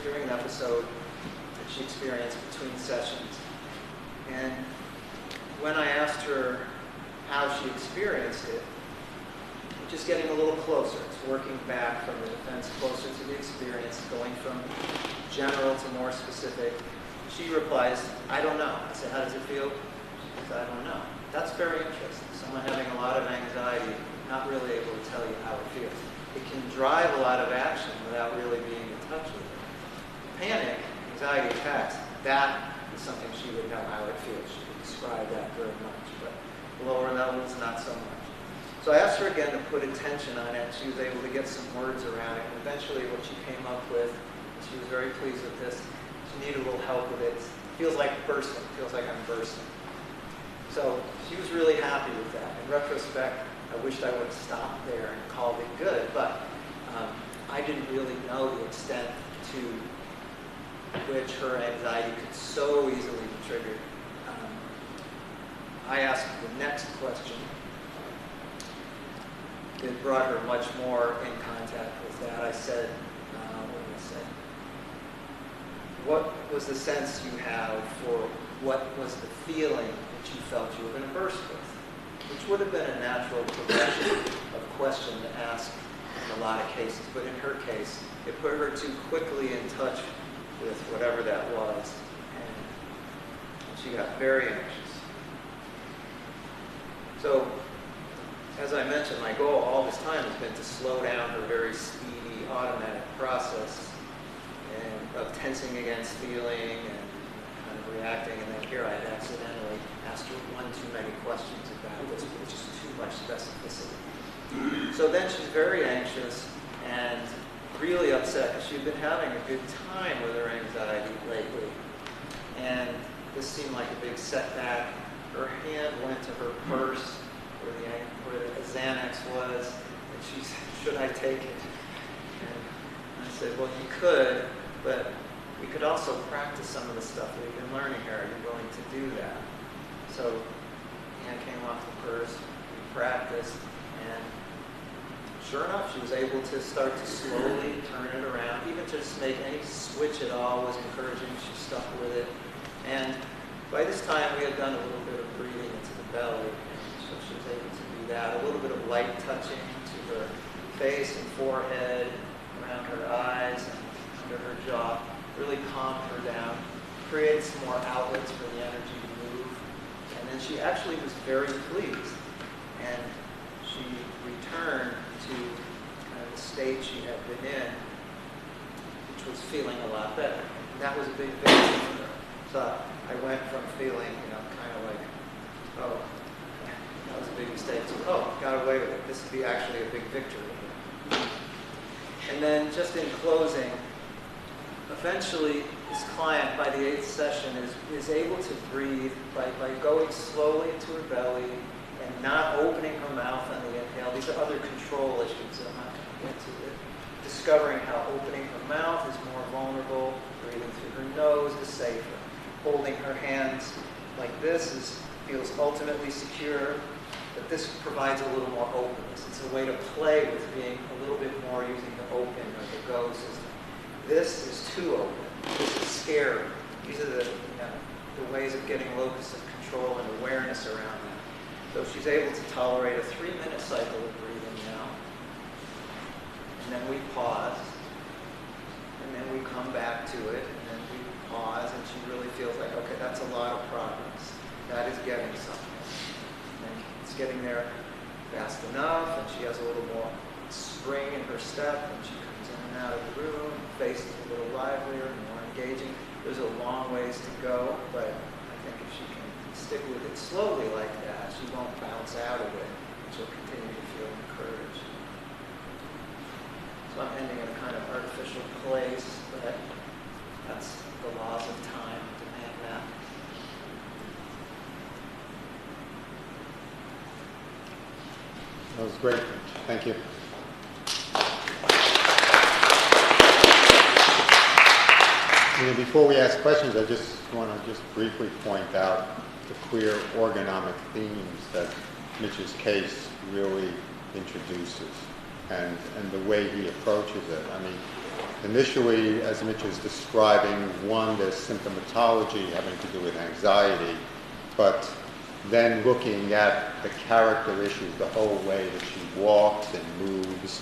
during an episode that she experienced between sessions. And when I asked her how she experienced it, just getting a little closer. It's working back from the defense closer to the experience, going from general to more specific. She replies, I don't know. I said, how does it feel? She says, I don't know. That's very interesting. Someone having a lot of anxiety, not really able to tell you how it feels. It can drive a lot of action without really being in touch with it. Panic, anxiety attacks, that is something she would know how it feels. She could describe that very much, but lower levels, not so much. So I asked her again to put attention on it. She was able to get some words around it. And eventually what she came up with, she was very pleased with this. She needed a little help with it. It feels like bursting. It feels like I'm bursting. So she was really happy with that. In retrospect, I wished I would have stopped there and called it good, but I didn't really know the extent to which her anxiety could so easily be triggered. I asked the next question. It brought her much more in contact with that. I said, what did I say? What was the sense you have for what was the feeling that you felt you were going to burst with? Which would have been a natural progression of question to ask in a lot of cases. But in her case, it put her too quickly in touch with whatever that was. And she got very anxious. So, as I mentioned, my goal all this time has been to slow down her very speedy, automatic process of tensing against feeling and kind of reacting. And then here I had accidentally asked her one too many questions about this, with just too much specificity. So then she's very anxious and really upset because she'd been having a good time with her anxiety lately. And this seemed like a big setback. Her hand went to her purse where the Xanax was, and she said, should I take it? And I said, well, you could, but we could also practice some of the stuff we've been learning here. Are you willing to do that? So Anne came off the purse, we practiced, and sure enough, she was able to start to slowly turn it around. Even to just make any switch at all was encouraging. She stuck with it. And by this time, we had done a little bit of breathing into the belly, and so she was able to do that. A little bit of light touching to her face and forehead, around her eyes, and under her jaw. Really calmed her down, created some more outlets for the energy to move. And then she actually was very pleased. And she returned to kind of the state she had been in, which was feeling a lot better. And that was a big victory for her. So I went from feeling, kind of like, oh, that was a big mistake, to, oh, got away with it. This would be actually a big victory. And then just in closing, eventually this client, by the 8th session, is able to breathe by going slowly into her belly and not opening her mouth on the inhale. These are other control issues that I'm not going to get to. Discovering how opening her mouth is more vulnerable, breathing through her nose is safer. Holding her hands like this feels ultimately secure, but this provides a little more openness. It's a way to play with being a little bit more using the open or the go system. This is too open. This is scary. These are the ways of getting locus of control and awareness around that. So she's able to tolerate a 3-minute cycle of breathing now. And then we pause. And then we come back to it. And then we pause. And she really feels like, okay, that's a lot of progress. That is getting something. And it's getting there fast enough. And she has a little more spring in her step. And she comes in and out of the room. Face is a little livelier and more engaging. There's a long ways to go. But I think if she can stick with it slowly like that, she won't bounce out of it. She'll continue to feel encouraged. So I'm ending in a kind of artificial place, but that's the laws of time demand that. That was great. Thank you. Before we ask questions, I just want to briefly point out the clear orgonomic themes that Mitch's case really introduces and the way he approaches it. I mean, initially, as Mitch is describing, one, there's symptomatology having to do with anxiety, but then looking at the character issues, the whole way that she walks and moves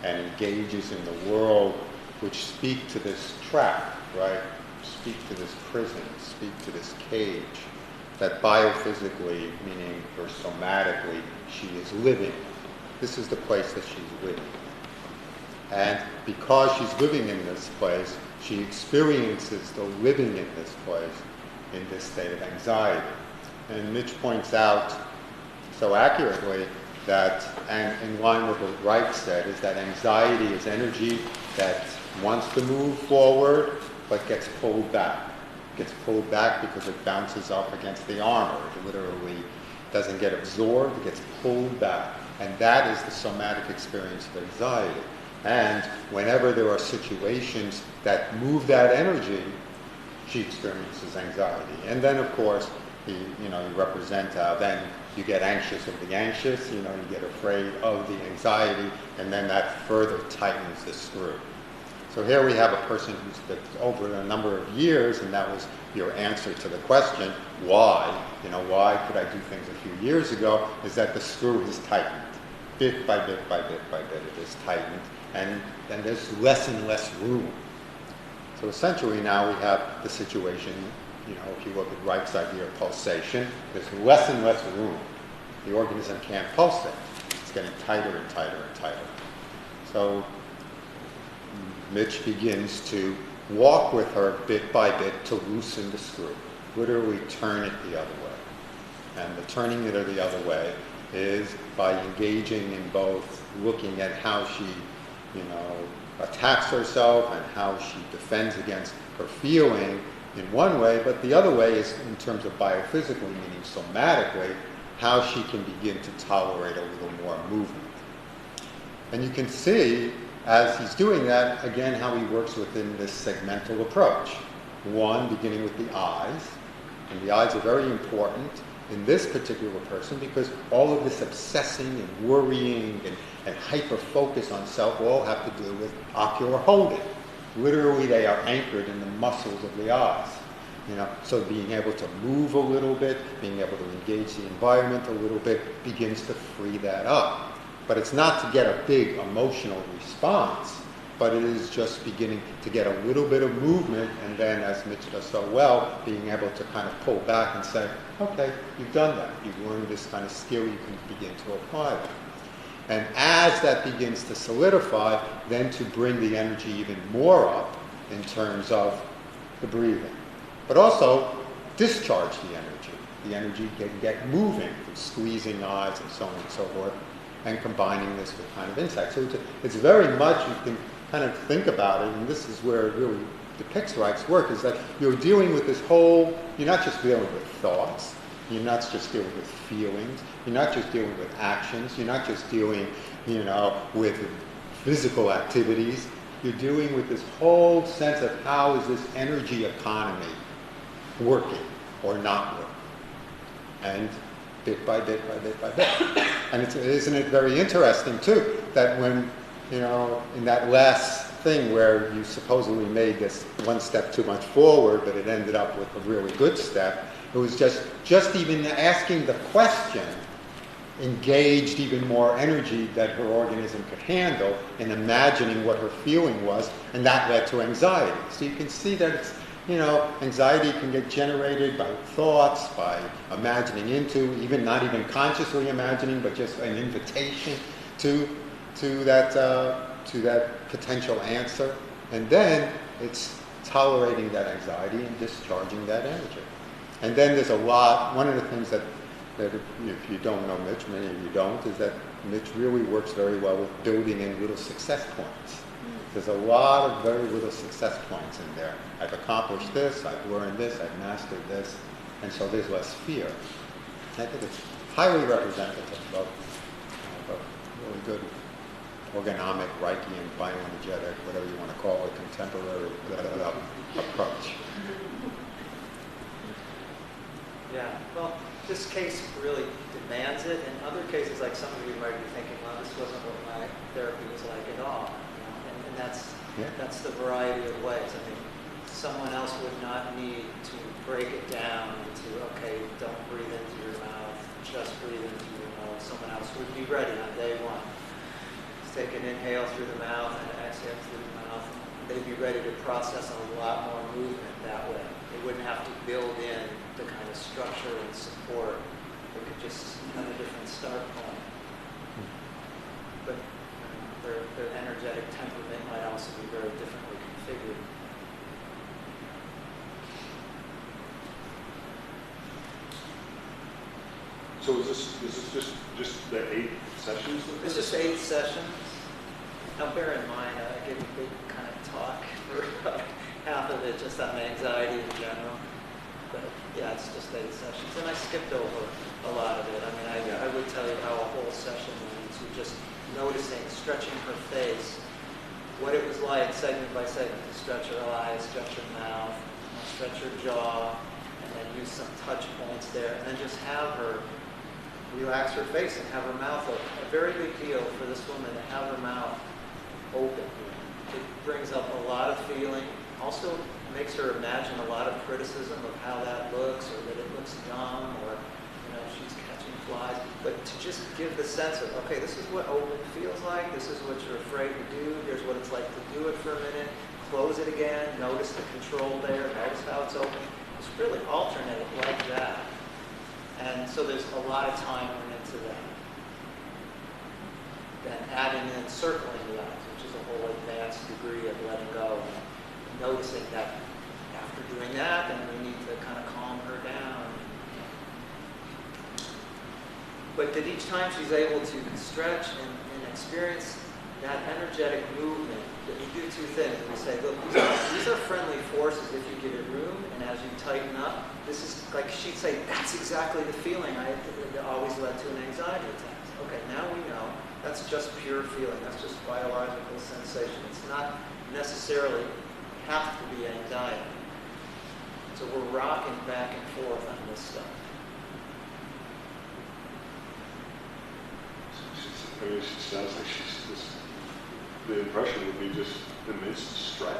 and engages in the world, which speak to this trap, right? Speak to this prison, speak to this cage, that biophysically, meaning or somatically, she is living. This is the place that she's living. And because she's living in this place, she experiences the living in this place in this state of anxiety. And Mitch points out so accurately that, and in line with what Reich said, is that anxiety is energy that wants to move forward, but gets pulled back. Gets pulled back because it bounces up against the armor. It literally doesn't get absorbed, it gets pulled back. And that is the somatic experience of anxiety. And whenever there are situations that move that energy, she experiences anxiety. And then, of course, you represent how then you get anxious of the anxious, you get afraid of the anxiety, and then that further tightens the screw. So here we have a person who's been over a number of years, and that was your answer to the question, why? Why could I do things a few years ago? Is that the screw is tightened. Bit by bit by bit by bit it is tightened, and then there's less and less room. So essentially now we have the situation, if you look at Reich's idea of pulsation, there's less and less room. The organism can't pulsate. It's getting tighter and tighter and tighter. So Mitch begins to walk with her bit by bit to loosen the screw, literally turn it the other way. And the turning it the other way is by engaging in both looking at how she, attacks herself and how she defends against her feeling in one way, but the other way is in terms of biophysically, meaning somatically, how she can begin to tolerate a little more movement. And you can see, as he's doing that, again, how he works within this segmental approach. One, beginning with the eyes, and the eyes are very important in this particular person because all of this obsessing and worrying and hyper-focus on self all have to do with ocular holding. Literally, they are anchored in the muscles of the eyes. So being able to move a little bit, being able to engage the environment a little bit, begins to free that up. But it's not to get a big emotional response, but it is just beginning to get a little bit of movement, and then, as Mitch does so well, being able to kind of pull back and say, okay, you've done that. You've learned this kind of skill, you can begin to apply that. And as that begins to solidify, then to bring the energy even more up in terms of the breathing. But also discharge the energy. The energy can get moving, squeezing eyes and so on and so forth, and combining this with kind of insight. So it's very much, you can kind of think about it, and this is where it really depicts Reich's work, is that you're dealing with this whole, you're not just dealing with thoughts, you're not just dealing with feelings, you're not just dealing with actions, you're not just dealing, with physical activities, you're dealing with this whole sense of how is this energy economy working or not working. And bit by bit by bit by bit. And isn't it very interesting, too, that when, in that last thing where you supposedly made this one step too much forward, but it ended up with a really good step, it was just even asking the question engaged even more energy that her organism could handle in imagining what her feeling was, and that led to anxiety. So you can see that it's, anxiety can get generated by thoughts, by imagining into, even not even consciously imagining, but just an invitation to that potential answer. And then it's tolerating that anxiety and discharging that energy. And then there's a lot, one of the things that if you don't know Mitch, many of you don't, is that Mitch really works very well with building in little success points. There's a lot of very little success points in there. I've accomplished this, I've learned this, I've mastered this, and so there's less fear. I think it's highly representative of a really good organomic, Reichian, bioenergetic, whatever you want to call it, contemporary approach. Yeah, well, this case really demands it. In other cases, like some of you might be thinking, well, this wasn't what my therapy was like at all. And that's the variety of ways. I mean, someone else would not need to break it down into, okay, don't breathe into your mouth, just breathe into your nose. Someone else would be ready on day one. Just take an inhale through the mouth and an exhale through the mouth. They'd be ready to process a lot more movement that way. They wouldn't have to build in the kind of structure and support. They could just have a different start point. But their energetic temperament might also be very differently configured. So is this just the 8 sessions? It's just 8 sessions. Now bear in mind, I gave a big kind of talk for about half of it just on anxiety in general. But yeah, it's just 8 sessions. And I skipped over a lot of it. I mean, I would tell you how a whole session went into just noticing, stretching her face, what it was like segment by segment to stretch her eyes, stretch her mouth, stretch her jaw, and then use some touch points there. And then just have her relax her face and have her mouth open. A very big deal for this woman to have her mouth open. It brings up a lot of feeling. Also makes her imagine a lot of criticism of how that looks, or that it looks dumb, or she's catching flies. But to just give the sense of, okay, this is what open feels like. This is what you're afraid to do. Here's what it's like to do it for a minute. Close it again. Notice the control there. Notice how it's open. Just really alternate it like that. And so there's a lot of time went into that. Then adding in circling the eyes, which is a whole advanced degree of letting go and noticing that after doing that, then we need to kind of calm her down. But that each time she's able to stretch and experience that energetic movement, that we do two things. We say, look, these are friendly forces if you give it room, and as you tighten up, this is like she'd say, that's exactly the feeling that always led to an anxiety attack. Okay, now we know that's just pure feeling. That's just biological sensation. It's not necessarily have to be anxiety. So we're rocking back and forth on this stuff. I mean, it sounds like she's just, the impression would be just immense distress.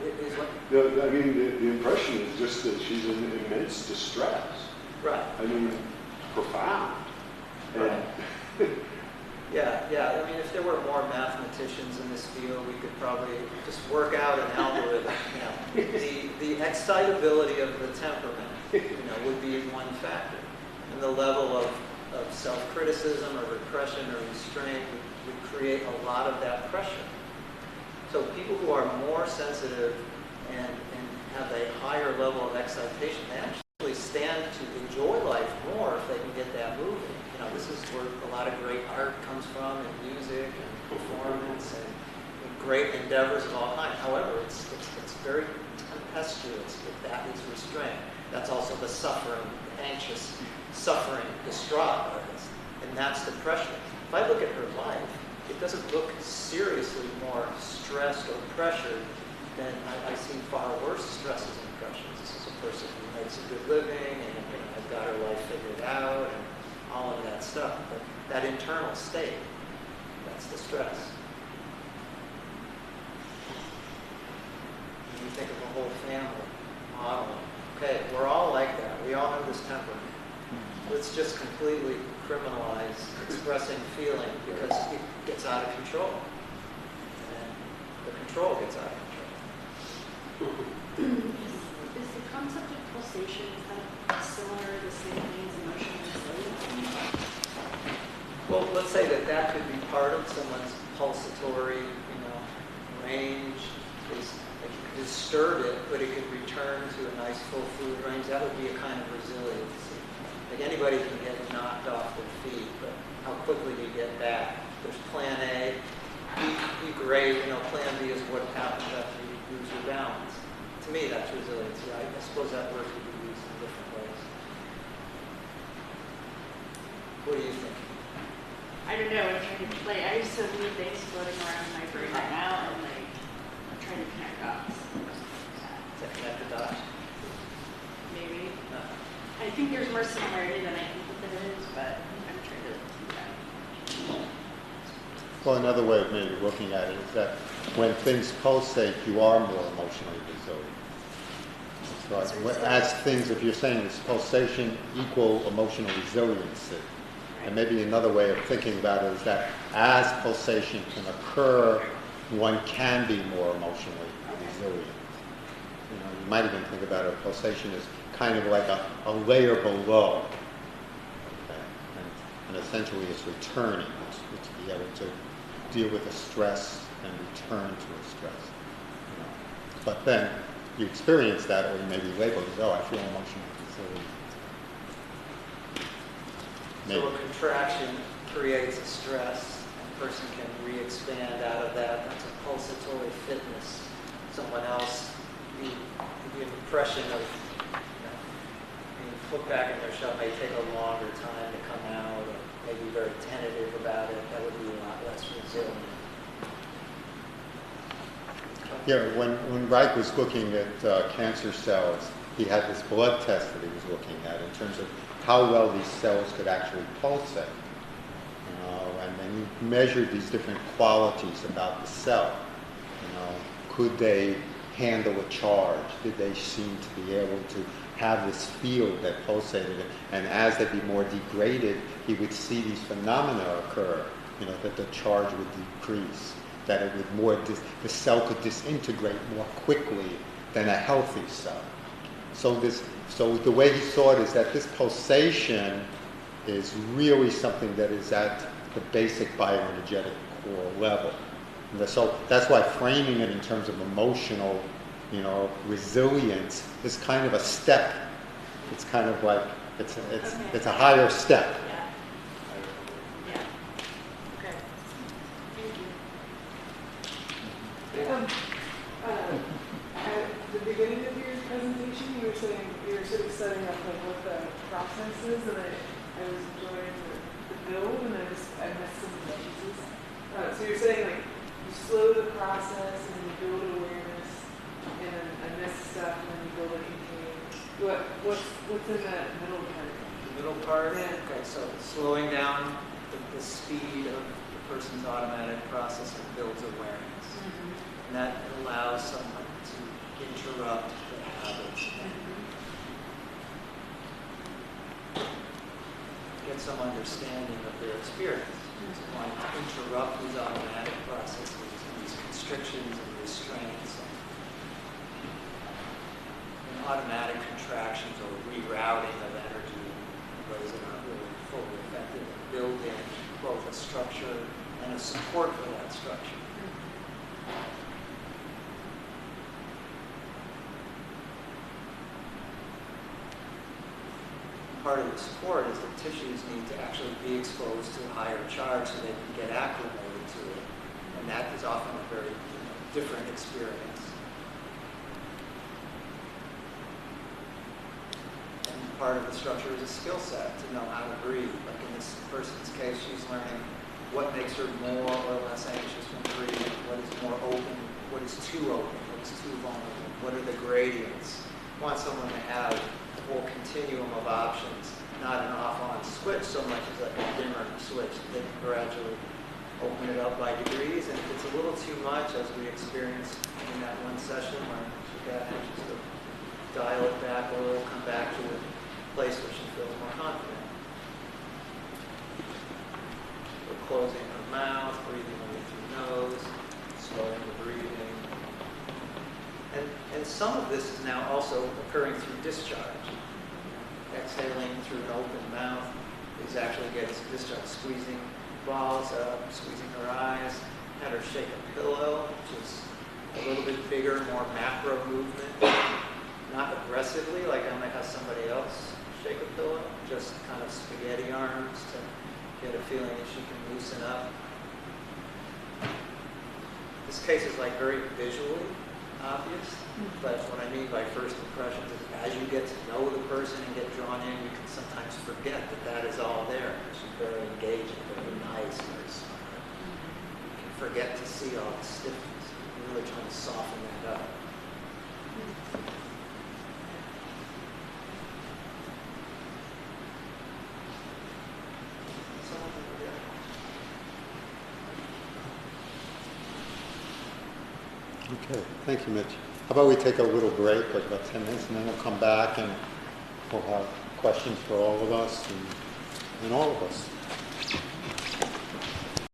It is what? No, I mean, the impression is just that she's in immense distress. Right. I mean, profound. Right. Yeah. I mean, if there were more mathematicians in this field, we could probably just work out an algorithm. You know, the excitability of the temperament, would be one factor, and the level of self-criticism or repression or restraint would create a lot of that pressure. So people who are more sensitive and have a higher level of excitation, they actually stand to enjoy life more if they can get that moving. This is where a lot of great art comes from, and music and performance and great endeavors of all kinds. However, it's very tempestuous if that is restraint. That's also the suffering, anxious, suffering, distraught artist. And that's the pressure. If I look at her life, it doesn't look seriously more stressed or pressured than I see far worse stresses and pressures. This is a person who makes a good living and has got her life figured out and all of that stuff. But that internal state, that's the stress. When you think of a whole family modeling, okay, we're all like that. We all have this temperament. Let's just completely criminalize expressing feeling because it gets out of control. And the control gets out of control. Is the concept of pulsation, is that similar, the same thing as emotional resilience? Well, let's say that could be part of someone's pulsatory, range. Like you could disturb it, but it could return to a nice full fluid range. That would be a kind of resiliency. Like anybody can get knocked off their feet, but how quickly do you get back? There's plan A, be great, plan B is what happens after you lose your balance. To me, that's resiliency. I suppose that word could be used in different ways. What do you think? I don't know, I'm trying to play. I have so many things floating around in my brain right now, and I'm trying to connect dots. Does that connect the dots? Maybe. No. I think there's more similarity than I think that there is, but I'm trying to do that. Well, another way of maybe looking at it is that when things pulsate, you are more emotionally resilient. So as things, if you're saying this pulsation equal emotional resiliency, and maybe another way of thinking about it is that as pulsation can occur, one can be more emotionally resilient. You might even think about it, pulsation is kind of like a layer below. Okay? And essentially it's returning. It's to be able to deal with a stress and return to a stress. But then you experience that, or you may be labeled as, I feel emotionally resilient. So a contraction creates a stress, and a person can re-expand out of that. That's a pulsatory fitness. Someone else, the impression of being put back in their shell may take a longer time to come out, or may be very tentative about it. That would be a lot less resilient. Yeah, when Reich was looking at cancer cells, he had this blood test that he was looking at in terms of how well these cells could actually pulsate. And then he measured these different qualities about the cell. Could they handle a charge? Did they seem to be able to have this field that pulsated? And as they be more degraded, he would see these phenomena occur, that the charge would decrease, that it would the cell could disintegrate more quickly than a healthy cell. So the way he saw it is that this pulsation is really something that is at the basic bioenergetic core level. And so that's why framing it in terms of emotional, resilience is kind of a step. It's kind of like it's a higher step. Yeah. Okay. beginning of your presentation, you were saying you were sort of setting up like what the process is, and I was enjoying the build, and I missed some of the pieces. So you're saying like you slow the process, and then you build awareness, and then I missed stuff, and then you build a container. What's in that middle part? The middle part? Yeah. Okay, so slowing down the speed of the person's automatic processing builds awareness. And that allows someone to interrupt the habits and get some understanding of their experience. So wanting to interrupt these automatic processes and these constrictions and restraints and automatic contractions or rerouting of energy in ways that aren't really fully effective and build in both a structure and a support for that structure. Part of the support is that tissues need to actually be exposed to a higher charge so they can get acclimated to it. And that is often a very different experience. And part of the structure is a skill set to know how to breathe. Like in this person's case, she's learning what makes her more or less anxious when breathing, what is more open, what is too open, what is too vulnerable, what are the gradients. I want someone to have a whole continuum of options, not an off-on switch so much as like a dimmer switch. They can gradually open it up by degrees, and if it's a little too much, as we experienced in that one session where she got anxious, to dial it back, or it'll come back to a place where she feels more confident. Closing her mouth, breathing only through nose, slowing the breathing. And some of this is now also occurring through discharge. Exhaling through an open mouth is actually getting some discharge, squeezing balls up, squeezing her eyes, had her shake a pillow, which is a little bit bigger, more macro movement, not aggressively like I might have somebody else shake a pillow, just kind of spaghetti arms to get a feeling that she can loosen up. This case is like very visually obvious, but what I mean by first impressions is as you get to know the person and get drawn in, you can sometimes forget that that is all there. She's very engaging, very nice, very smart. You can forget to see all the stiffness. You're really trying to soften that up. Okay, thank you, Mitch. How about we take a little break, like about 10 minutes, and then we'll come back and we'll have questions for all of us and all of us.